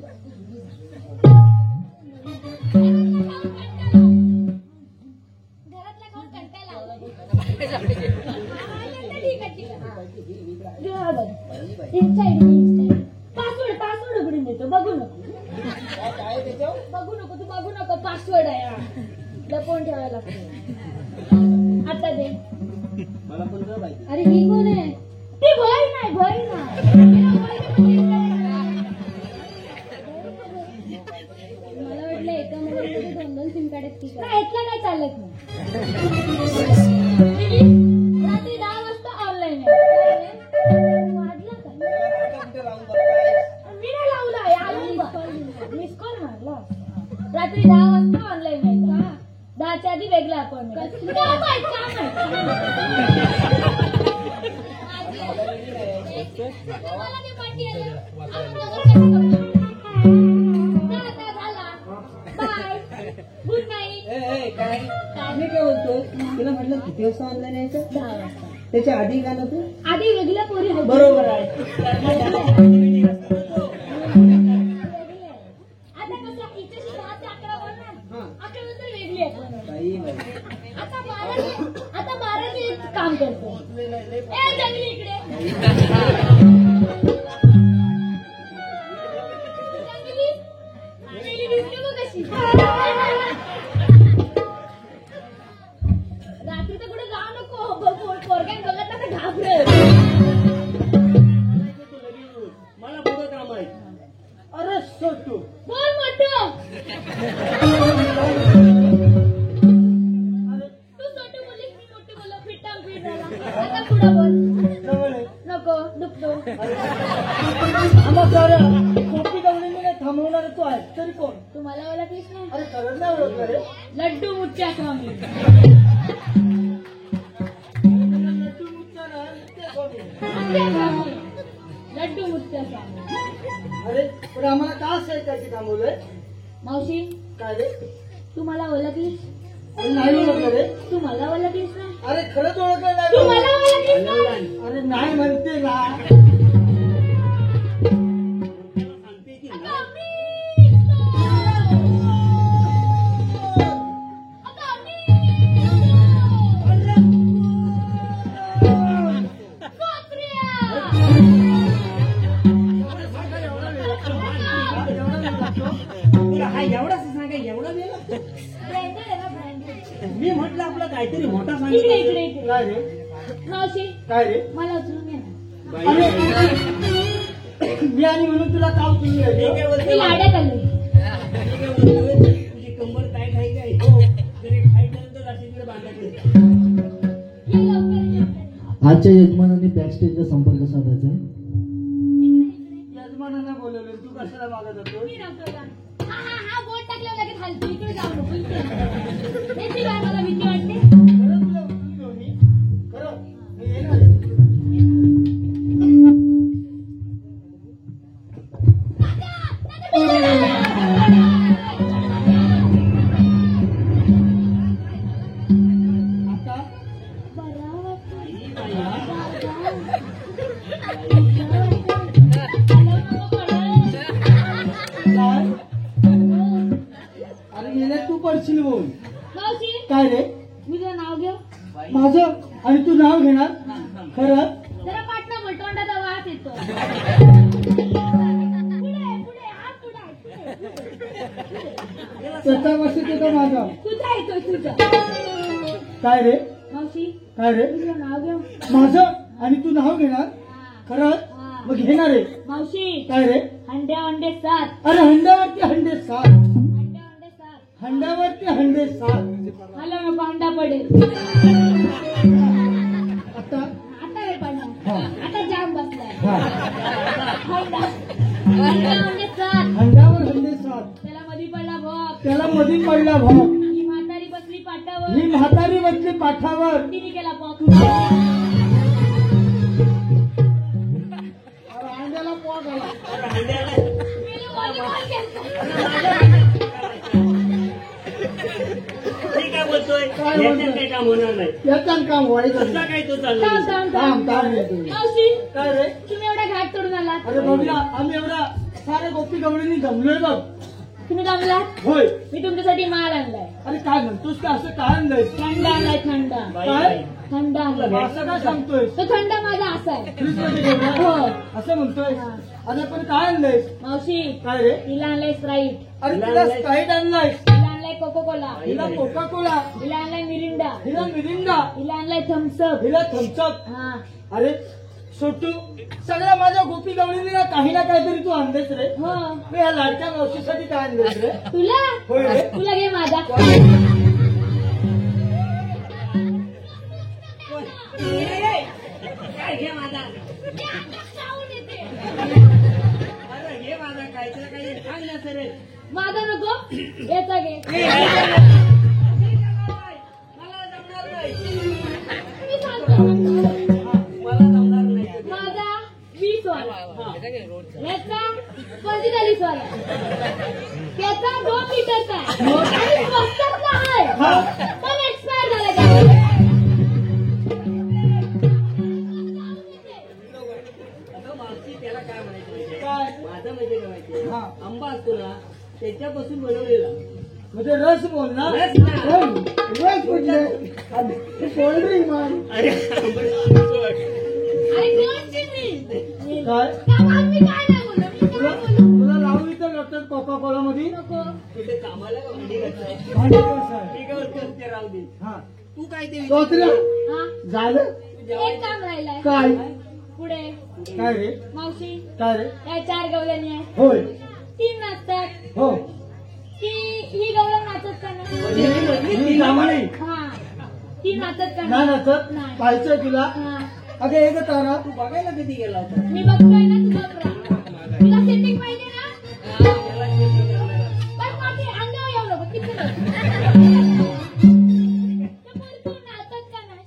घरातला खाऊन कंटाळा आला. ठीक आहे, ठीक आहे. पासवर्ड उघडून देतो. बघू नको तू बघू नको. पासवर्ड आहे हा. लपवून ठेवायला लागतो. आता दे. मला पण जर पाहिजे. अरे ही कोण आहे? ती भरी नाही. मला वाटलं एका मोबाईलमध्ये 2-2 सिम कार्ड आहेत. इतका काय चालत नाही. रात्री 10 वाजता ऑनलाईन आहे. वाजला का? मी नाही लावला. मिस कॉल मारला. रात्री 10 वाजता ऑनलाईन आहे का? 10च्या आधी वेगळा अपॉइंटमेंट. Good night. काय मी काय बोलतोय तुला म्हटलं किती वाजता ऑनलाईन यायचं? 10 वाजता. त्याच्या आधी का नको? आधी वेगळ्या पोरी होत्या. बरोबर आहे. आता कसं हिच्याशी 10 ते 11 बोलणार. 11 नंतर वेगळी आहे. आता 12 काम करतो. ए जंगली इकडे. जंगली दिसली बघ कशी. रात्री तर कुठे जाऊ नको. पोरग्यान बघत तर घाबरेल. मला कुठं काम आहे? अरे सोटू बोल मोठं. तू छोटू बोलीस मी मोठी बोल. फिटाम फिट झाला. आता पुढं बोल. जवळ आहे. नको दुखतो. आम्हा सारं खोटी गवळीने नाही थांबवणार तू आहे तरी कोण? तू मला ओळखलीस ना. अरे खरंच नाही ओळखलं रे. लड्डू मुठ्या स्वामी. लड्डू मुठ्या स्वामी. अरे पण आम्हाला का असं त्याची थांबवलंय? मावशी काय रे? तू मला ओळखलीस. अरे नाही ओळखलं रे. तू मला ओळखलीस ना. अरे खरंच ओळखलं नाही. तू मला ओळखलीस ना. अरे नाही म्हणते ना. सांगते की आता मी. तुला हा एवढाच सांगा एवढा वेळ लागतो? मी म्हटलं आपला काहीतरी मोठा इकडे सांगितलं. इकडे इकडे. काय रे? मावशी काय रे? मला उचलून घे ना. अरे मी आणि म्हणून तुला का उचलून मी घ्यायचं? काय बोलतो? मी लाड्यात आले. मी काय बोलतोय? तुझी कंबर टाईट आहे काय? जर एक टाईट झालं तर रात्रीकडे बांधायचं. ये लवकर ये. आजच्या यजमानांनी बॅकस्टेजला संपर्क साधायचा आहे. यजमानांना बोलवलं तू कशाला मागत होतो? मी नव्हतो का? हा बोट टाकल्यावर लगेच हलतो. इकडे जाऊ नको. इकडे. येते का मला भीती वाटते. खरं तुला उचलून घेऊ मी? खरं मी येणार आहे. आता बरं वाटतं. काय? अरे गेले तू पडशील बोल. मावशी काय रे? मी तुझं नाव घेऊ. माझं आणि तू नाव घेणार? खरं? जरा पाटणा बोल. तोंडाचा वास येतो. पुढे हात पुढे. त्याचा वाशी तो माझा. तुझा येतोय तुझा. काय रे? मावशी काय रे? मी तुझं नाव घेऊ. माझं आणि तू नाव घेणार? खरं? मग घेणार आहे. मावशी काय रे? अंड्या अंडे 7. अरे हंड्यावरती हंडे 7. अंड्या अंडे 7. हंड्यावरती हंडे 7. हॅलो नको अंडा पडेल. आता आता रे पाडणार. हा. आता जाम बसलाय. हा. अंडा अंडे 7. हंड्यावर हंडे 7. त्याला मधी पडला भोग. त्याला मधी पडला भाग. ही म्हातारी बसली पाटावर. ही म्हातारी बसली पाठावर. तिने केला पॉक. अरे अंड्याला पॉक आला. मी काय बोलतोय? काय याच्यात बोलतोय? काही काम होणार नाही. याचं काम व्हायचं कसा नाही. काय तो थांब चालला? थांब थांब थांब. थांब येतो. मावशी काय रे? तुम्ही एवढा घाट तोडून आलात. अरे बघूया आम्ही एवढा सारे गोपी गवळींनी जमलोय बघ. तुम्ही जमला होय. मी तुमच्यासाठी माल आणलाय. अरे काय म्हणतोस का असं काय आणलंय? थंड आणलाय थंड. काय थंड आणलाय. असं काय सांगतोय? तो थंड माझा असा आहे. फ्रीजमध्ये ठेवलाय? हो. असं म्हणतोय. हा. अरे पण काय आणलंय? मावशी काय रे? तिला आणलाय स्प्राईट. अरे तिला स्प्राईट आणलाय, तिला आणलाय कोको कोला. हिला कोका कोला, तिला आणलाय मिरिंडा. हिला मिरिंडा, तिला आणलाय थम्सअप. हिला थम्सअप. हा अरे सोटू, सगळ्या माझ्या गोपी गवळींनी ना काही ना काहीतरी तू आणलेस रे. हो. मी या लाडक्या मावशीसाठी काय आणलेस रे? तुला होय रे. तुला घे माझा. काय घे माझा? अरे घे माझा काय तुला काही सांग ना सर. माझा नको याचा घे. मला जमणार नाही. मी सांगतो मला जमणार नाही. माझा 20 वाला. याचा 45 वाला. त्याचा 2 लिटरचा आहे. आणि स्वस्तातला आहे. पण एक्सपायर झाला का? अगं मावशी त्याला काय म्हणायचं माहितीये? काय? माझं म्हणजे काय माहितीये? हा. आंबा असतो ना त्याच्यापासून बनवलेला. म्हणजे रस बोल ना. रस ना. रस कुठले? कोल्ड्रिंक मान. अरे आणि कोणची मी? काय कामात मी काय नाही बोललो. मी तुला काय बोललो? तुला लावू इथं डॉक्टर कोका कोला मध्ये नको. कुठे कामाला का भांडी घातलाय? भांडी कसं आहे? ठीक आहे ते राहू दे. हा तू काय ते चौथऱ्या हा झालं एक काम राहिलंय. काय? पुढे काय रे? मावशी काय रे? या 4 गवळणी आहे. होय. 3 नाचतात. हो. की ही गवळण नाचत का नाही? ही जांभळी हा ती नाचत का नाही नाचत. नाही. पाहायचंय तुला? हा. अगं एक तारा. तू बघायला कधी गेला होता? मी बघतोय ना तुझा तुला सेटिंग पाहिजे ना. त्याला शेती करणारा. पण मागे अंगावर येऊ नको. तिथे बघ. तर पण तू नाचत का नाही?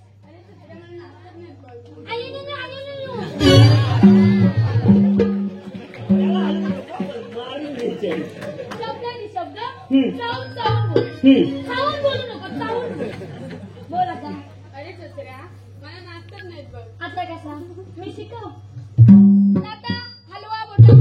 आई नाही ना, आई नाही. मारून घ्यायचे. शब्द नाही शब्द. चावून चावून बोल. खाऊन बोलू नको. चावून बोल. बोल आता. अरे दुसऱ्या मला नाचतात नाहीत बघ. आता कसा मी शिकव. आता हलवा बोटा.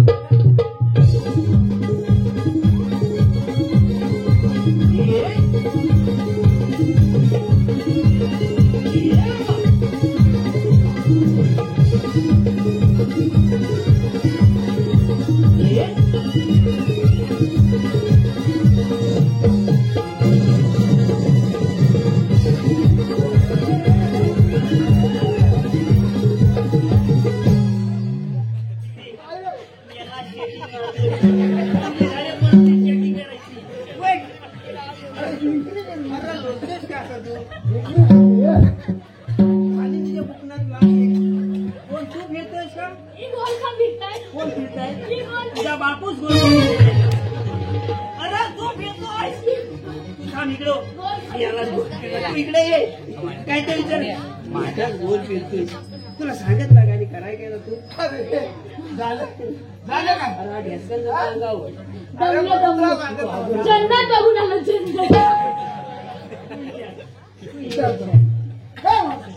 कोण तू फिरतोयस का? ही गोल का फिरताय? कोण फिरताय? ही गोल. तुझा बापूस गोल. अरे तू फिरतोयस. तू थांब इकडं. याला गोल फिरला. तू इकडे ये. काय ते विचार. माझ्या गोल फिरतोयस. तुला सांगितलं गाडी कराय केलं तू. झालं झालं का? अरे हा ढेसकन जरा अंगावर. दमलं दमलं. जन्नत बघून आलो जन्नत. काय म्हणतो?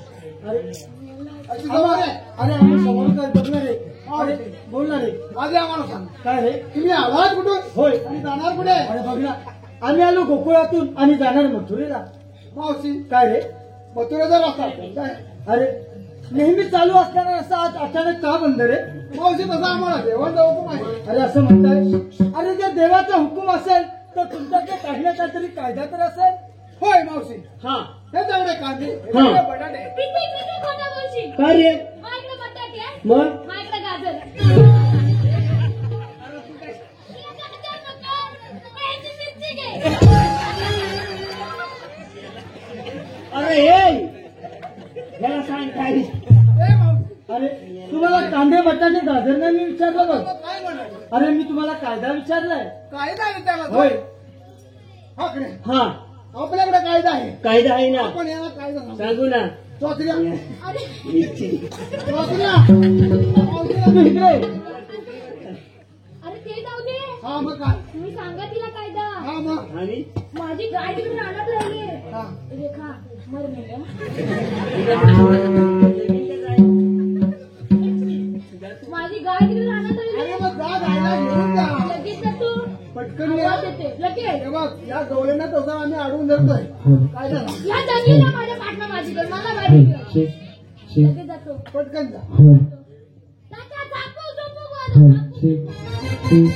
अरे आम्ही समोर काय बघणार रे. अरे बोलणार रे. आधी आम्हाला सांग काय रे. तुम्ही आवाज कुठून? होय. आणि जाणार कुठे? अरे बघ ना, आम्ही आलो गोकुळातून आणि जाणार मथुरेला. मावशी काय रे? मथुरेचा रस्ता काय? अरे नेहमी चालू असताना असं आज अचानक का बंद रे? मावशी तसा आम्हाला देवाचा हुकूम आहे. अरे असं म्हणताय? अरे जर देवाचा हुकूम असेल तर तुमच्याकडे काही ना काहीतरी कायदा तर असेल. होय मावशी. हा हे तेवढे कांदे हा. बटाटे. किती खोटं बोलशील. काय रे? माझ्याकडे बटाटे आहे. मग माझ्याकडे गाजर. तुला गाजर नको. याची मिरची घे. अरे हे याला सांग काय. अरे तुम्हाला कांदे बटाटे गाजर नाही मी विचारलं बघ. काय म्हणाले? अरे मी तुम्हाला कायदा विचारलाय. कायदा विचारला? होय. हा आपल्याकडे कायदा आहे. कायदा आहे ना. आपण याला कायदा सांगू. सांगू ना. चौथऱ्या अरे मिरची. चौथऱ्या चौथऱ्या तू इकडे. अरे ते जाऊ दे. हा मग काय? तुम्ही सांगा तिला कायदा. हा मग आणि माझी गाय तिकडे राहणार राहिली. हा. रेखा मर मेल्या. माझी गाय तिकडे राहणार राहिली. अरे मग जा जायला घेऊन जा. लगेच जा तू. पटकन या. आवाज येते. लगेच. हे बघ, या गवळ्यांना तसं आम्ही अडवून धरतोय. काय झालं? या दंगलीला माझ्या पाठनं माझीकडे मला माहिती. लगेच जातो. पटकन जा. तात्या, झापू, झोपू, झापू.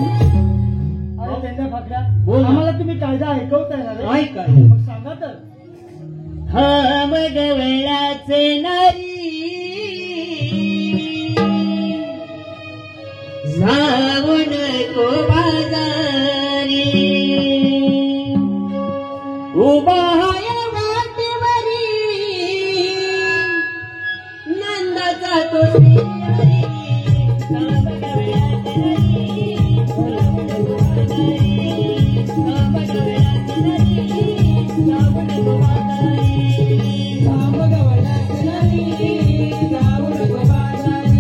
अरे पेंड्या फाकड्या, बोल ना. आम्हाला तुम्ही कायदा ऐकवताय ना रे? ऐक काय. मग सांगा तर. हा मग वेळाचे नारी जाऊन को बाजारी उभा हाय वाटेवरी नंदाचा तो श्रीहरी. हा मग वेळाचे नारी, जाऊन को बाजारी. हा मग वेळाचे नारी, जाऊन को बाजारी.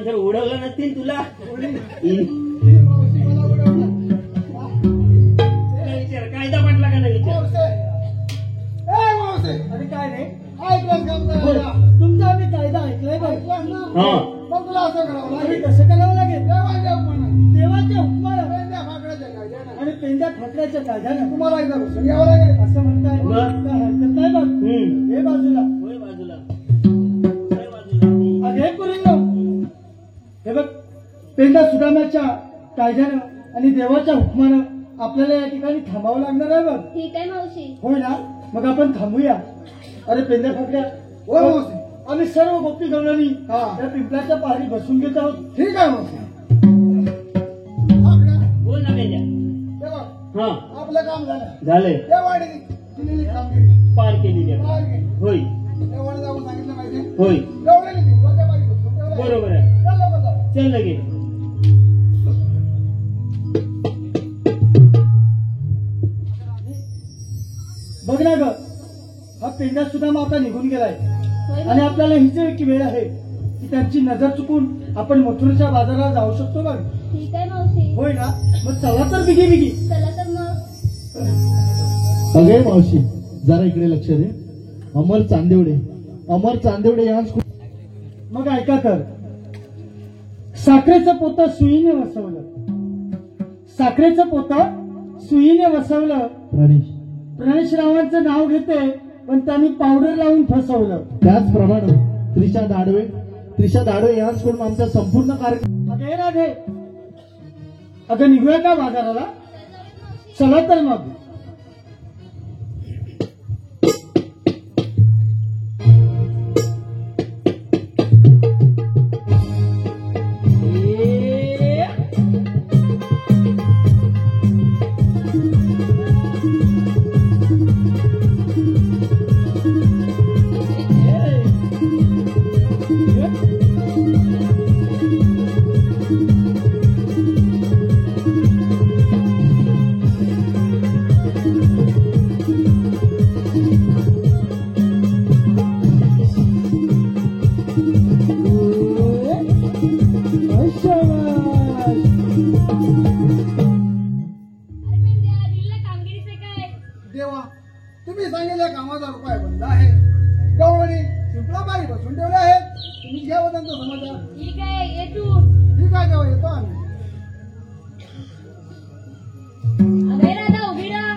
जर उडवलं नसतील तुला विचार कायदा पटला का नाही विचार अरे काय नाही तुमचा आम्ही कायदा ऐकलाय हा मग तुला असं करावं लागेल कसं करावं लागेल देवाच्या हुकमानं आणि पेंड्या फाकड्याच्या कायद्यानं तुम्हाला एकदा बसून यावं लागेल असं म्हणताय काय हरकत नाही बघ हे बाजूला होय बाजूला होय बाजूला अरे पुरीनो हे बघ पेंड्या सुदामाच्या कायद्यानं आणि देवाच्या हुकमानं आपल्याला या ठिकाणी थांबावं लागणार आहे बघ ठीक आहे मावशी होय ना मग आपण थांबूया अरे पेंड्या फाकड्या आम्ही सर्व गोपी गवळणी त्या पिंपळाच्या पहाडी बसून घेत आहोत ठीक आहे बोल ना बेजा हा आपलं काम झालं झालंय त्या वाडीने दिलेली कामगिरी पार केली पार केली. होय त्या वाडी जाऊन सांगितलं पाहिजे होय गवळणी ती, डोक्या बारी बसून ठेवलंय. बरोबर आहे चल लवकर जाऊ. चल लगे बघ ना ग, हा पेंडा सुद्धा मग आता निघून गेलाय होय आणि आपल्याला हीच एक वेळ आहे की त्यांची नजर चुकून आपण मथुरेच्या बाजारात जाऊ शकतो बघ. ठीक आहे मावशी. होय ना, मग चला तर बिगी बिगी. चला तर मग. अगे मावशी जरा इकडे लक्ष दे. अमर चांदेवडे यांस मग ऐका तर, साखरेचं पोतं सुईने वसवलं, साखरेचं पोतं सुईने वसवलं. प्रणेश प्रणेश रावांचं नाव घेते पण त्यांनी पावडर लावून फसवलं. त्याचप्रमाणे त्रिशा दाडवे यांच्याकडून आमच्या संपूर्ण कार्यक्रम अगे राधे, अगं निघूया का बाजाराला? चला तर मग. देवा, तुम्ही सांगितल्या कामाचा रुपये बंद आहे. गवळणी पिंपळा बारी बसून ठेवले आहेत. तुम्ही घ्या वदंत समाचार. ठीक आहे, ये तू. ठीक आहे तेव्हा येतो आम्ही. अगं राधा उभी राहा.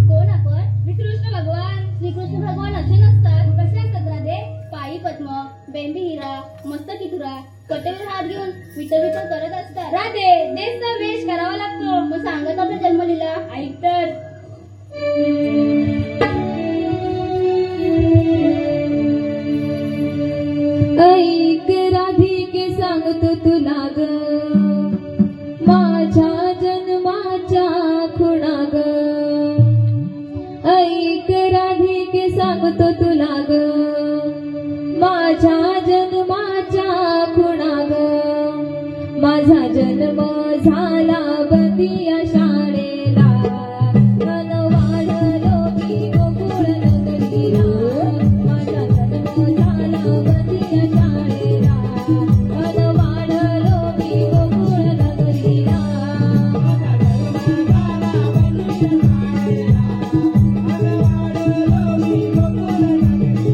कोण आपण? श्रीकृष्ण भगवान. श्रीकृष्ण भगवान असे नसतात. कसे असतात राधे? पायी पद्म, बेंबी हिरा, मस्तकी तुरा, कटेवर हात घेऊन विठ्ठल विठ्ठल करत असतात. राधे, देशचा वेश करावा लागतो. मग सांगत आपला जन्मलीला ऐक तर. ऐक राधिके सांगतो तुला ग, माझ्या जन्माच्या खुणा ग. ऐक राधिके सांगतो तुला ग, माझ्या जन्माच्या खुणा ग. माझा जन्म झाला बंदिया शाळेला, मन वाढलो मी गोकुळ नगरीला. माझा जन्म झाला बंदिया शाळेला, मन वाढलो मी गोकुळ नगरीला. माझा वाढलो मी गोकुळ नगरीला.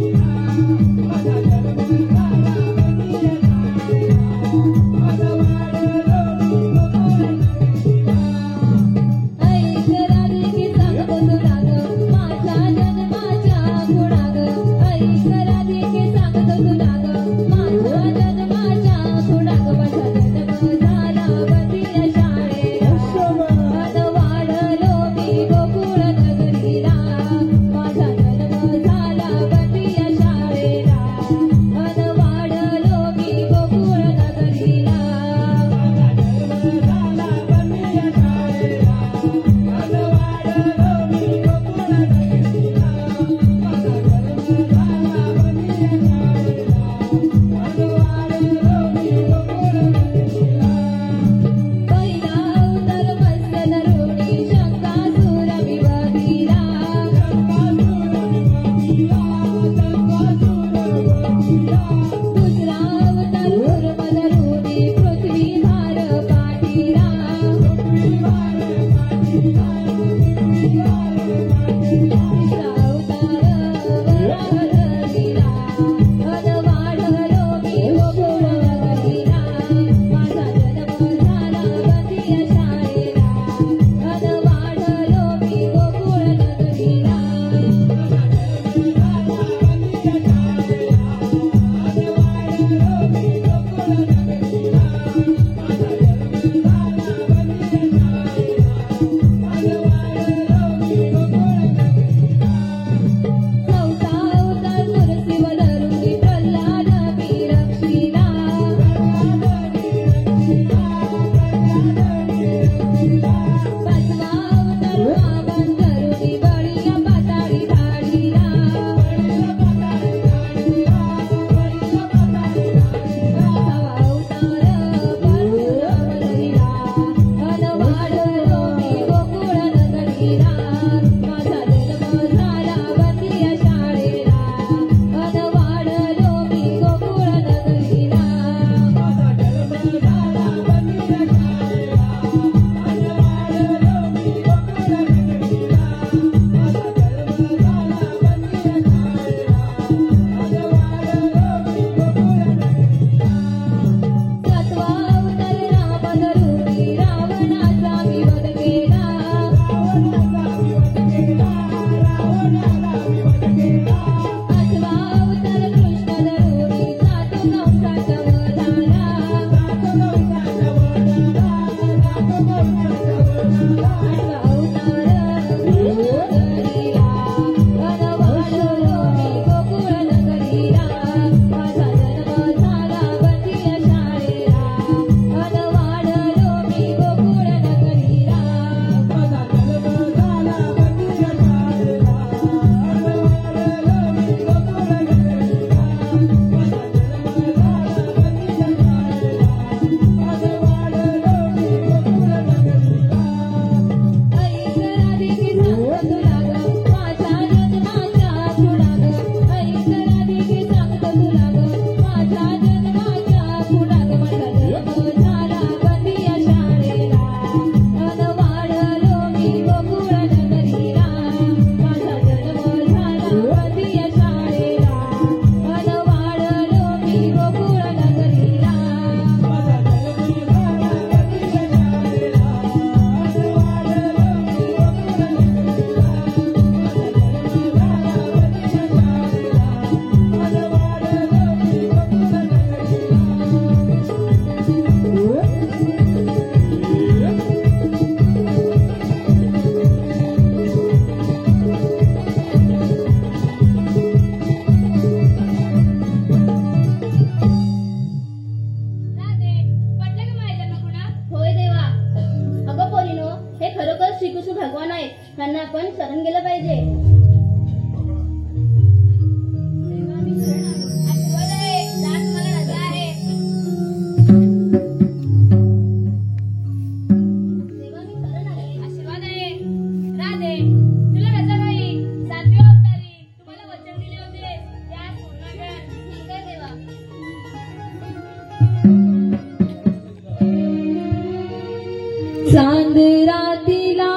चांदरातीला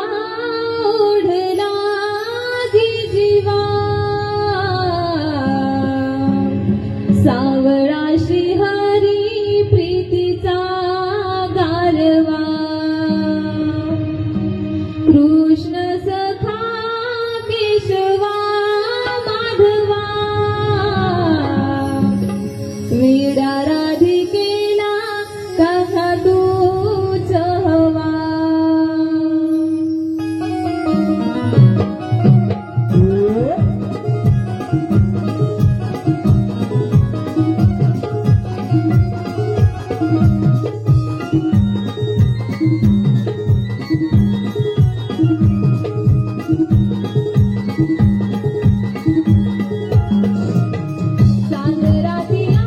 ओढला जीवा सावळा श्रीहरी प्रीतीचा गारवा कृष्ण सखा केशवा माधवा वेडा राधिकेला कथा तूच हवा चांदरातीला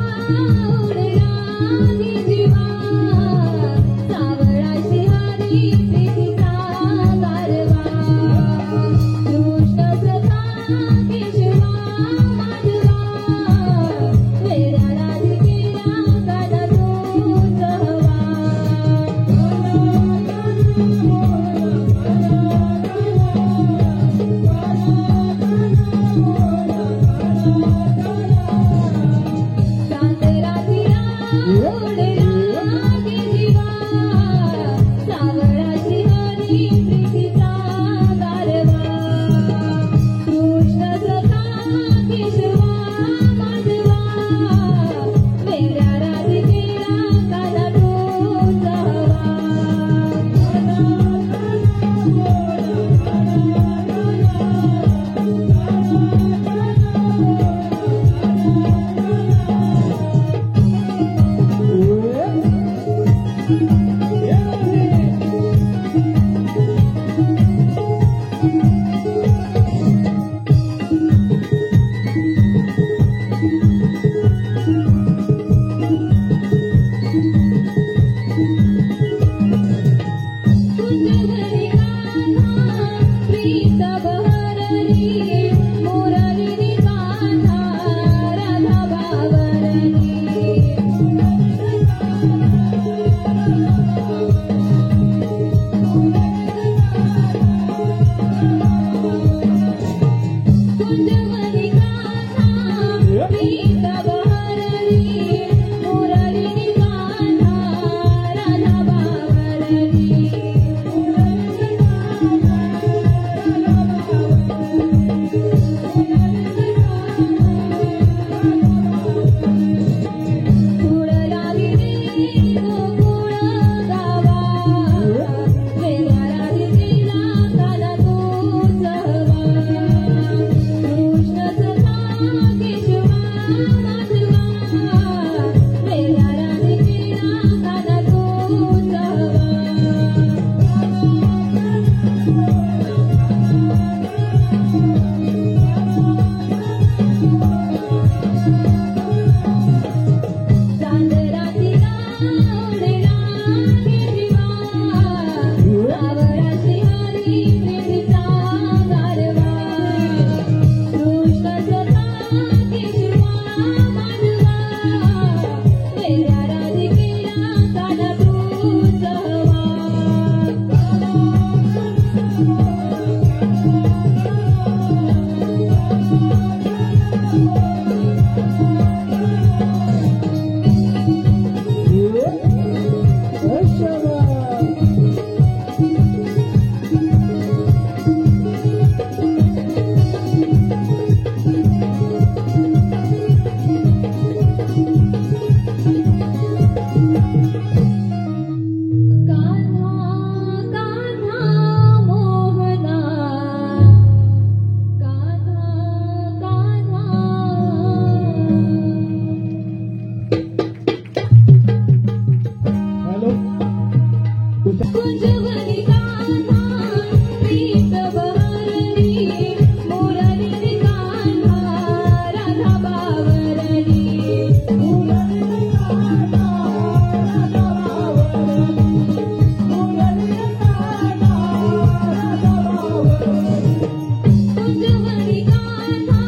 ओढला जीवा सावळा श्रीहरी प्रीतीचा गारवा कृष्ण सखा केशवा माधवा वेड्या राधिकेला काना तूच हवा चांदरातीला ओढला जीवा सावळा श्रीहरी प्रीतीचा गारवा कृष्ण सखा केशवा माधवा वेड्या राधिकेला काना तूच कुंजवरी कान्हा प्रीत बहरली मुरली कान्हा राधा बावरली कुंजवरी कान्हा प्रीत बहरली मुरली कान्हा राधा बावरली फुल लागली गोकुळ गावा वेड्या राधिकेला काना तूच हवा कृष्ण सखा केशवा माधवा वेड्या राधिकेला काना तूच हवा चांदरातीला ओढला जीवा सावळा श्रीहरी प्रीतीचा गारवा कृष्ण सखा केशवा माधवा वेड्या राधिकेला काना तूच हवा कान्हा कान्हा मोहना कान्हा कान्हा हॅलो कुंजवरी कान्हा प्रीत बहरली मुरली कान्हा राधा बावरली कुंजवरी कान्हा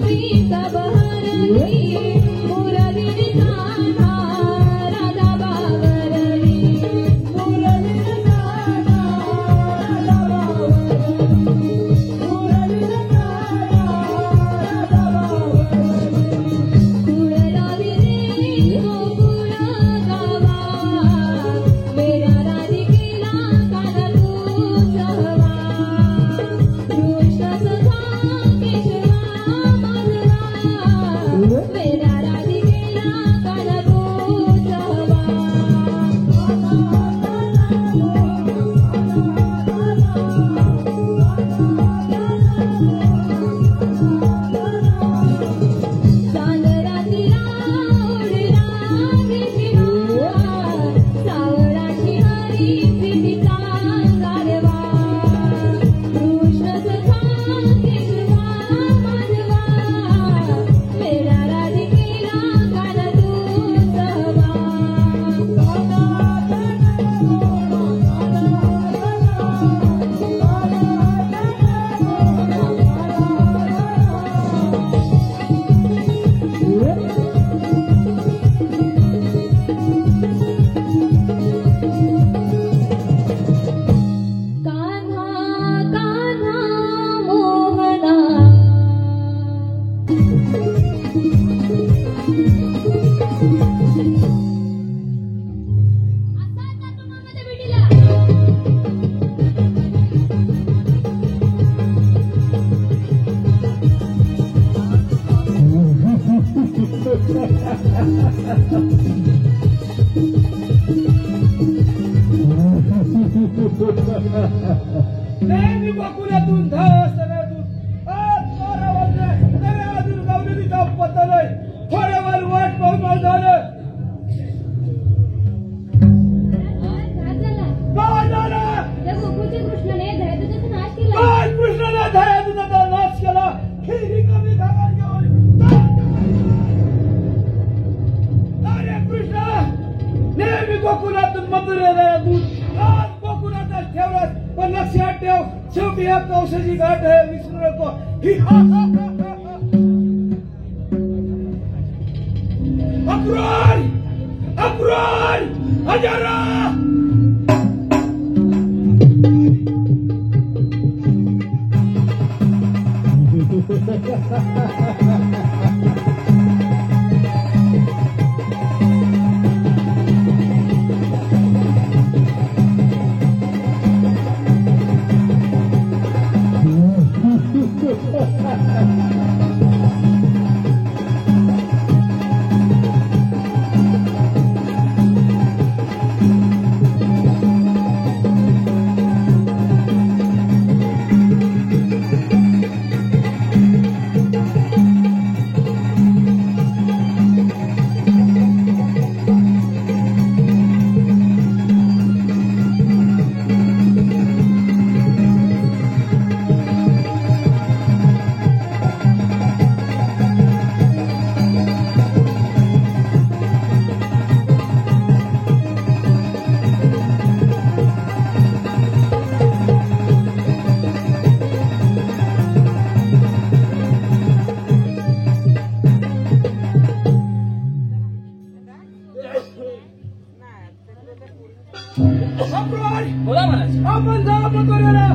प्रीत बहरली मुरली कान्हा राधा बावरली नेहमी गोकुळातून धस आज 12 वाजले तरी अजून गवळीचा पत्ता नाही. थोड्या वेळ वाट पाहून मला झालं. काय झालं? काय झालं? त्या गोकुळच्या कृष्णाने दह्याचा नाश केला. काय कृष्णाने दह्याचा नाश केला? खिरी कमी खाणार घेऊन अरे कृष्णा नेहमी गोकुळातून मथुरेला दूध आज गोकुळातच ठेवलास. पण लक्षात ठेव शेवटी या कौशाची गाठ आहे विसरू नको. अक्रोर अक्रोर हजारा बोला महाराज. आपण जा मथुरेला.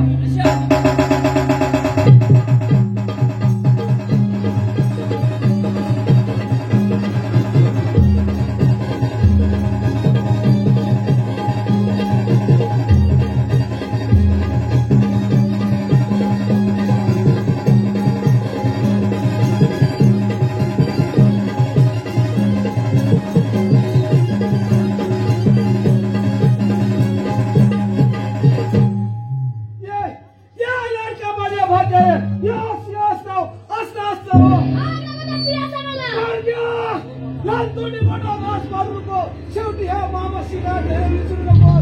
शेवटी ह्या मामाशी गाठ आहे विसरू नको.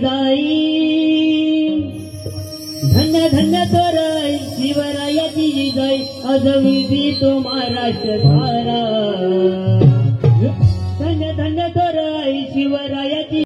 जिजाई धन्य धन्य तोराई शिवरायाची जिजाई अजविधी तो महाराष्ट्र सारा धन्य धन्य तो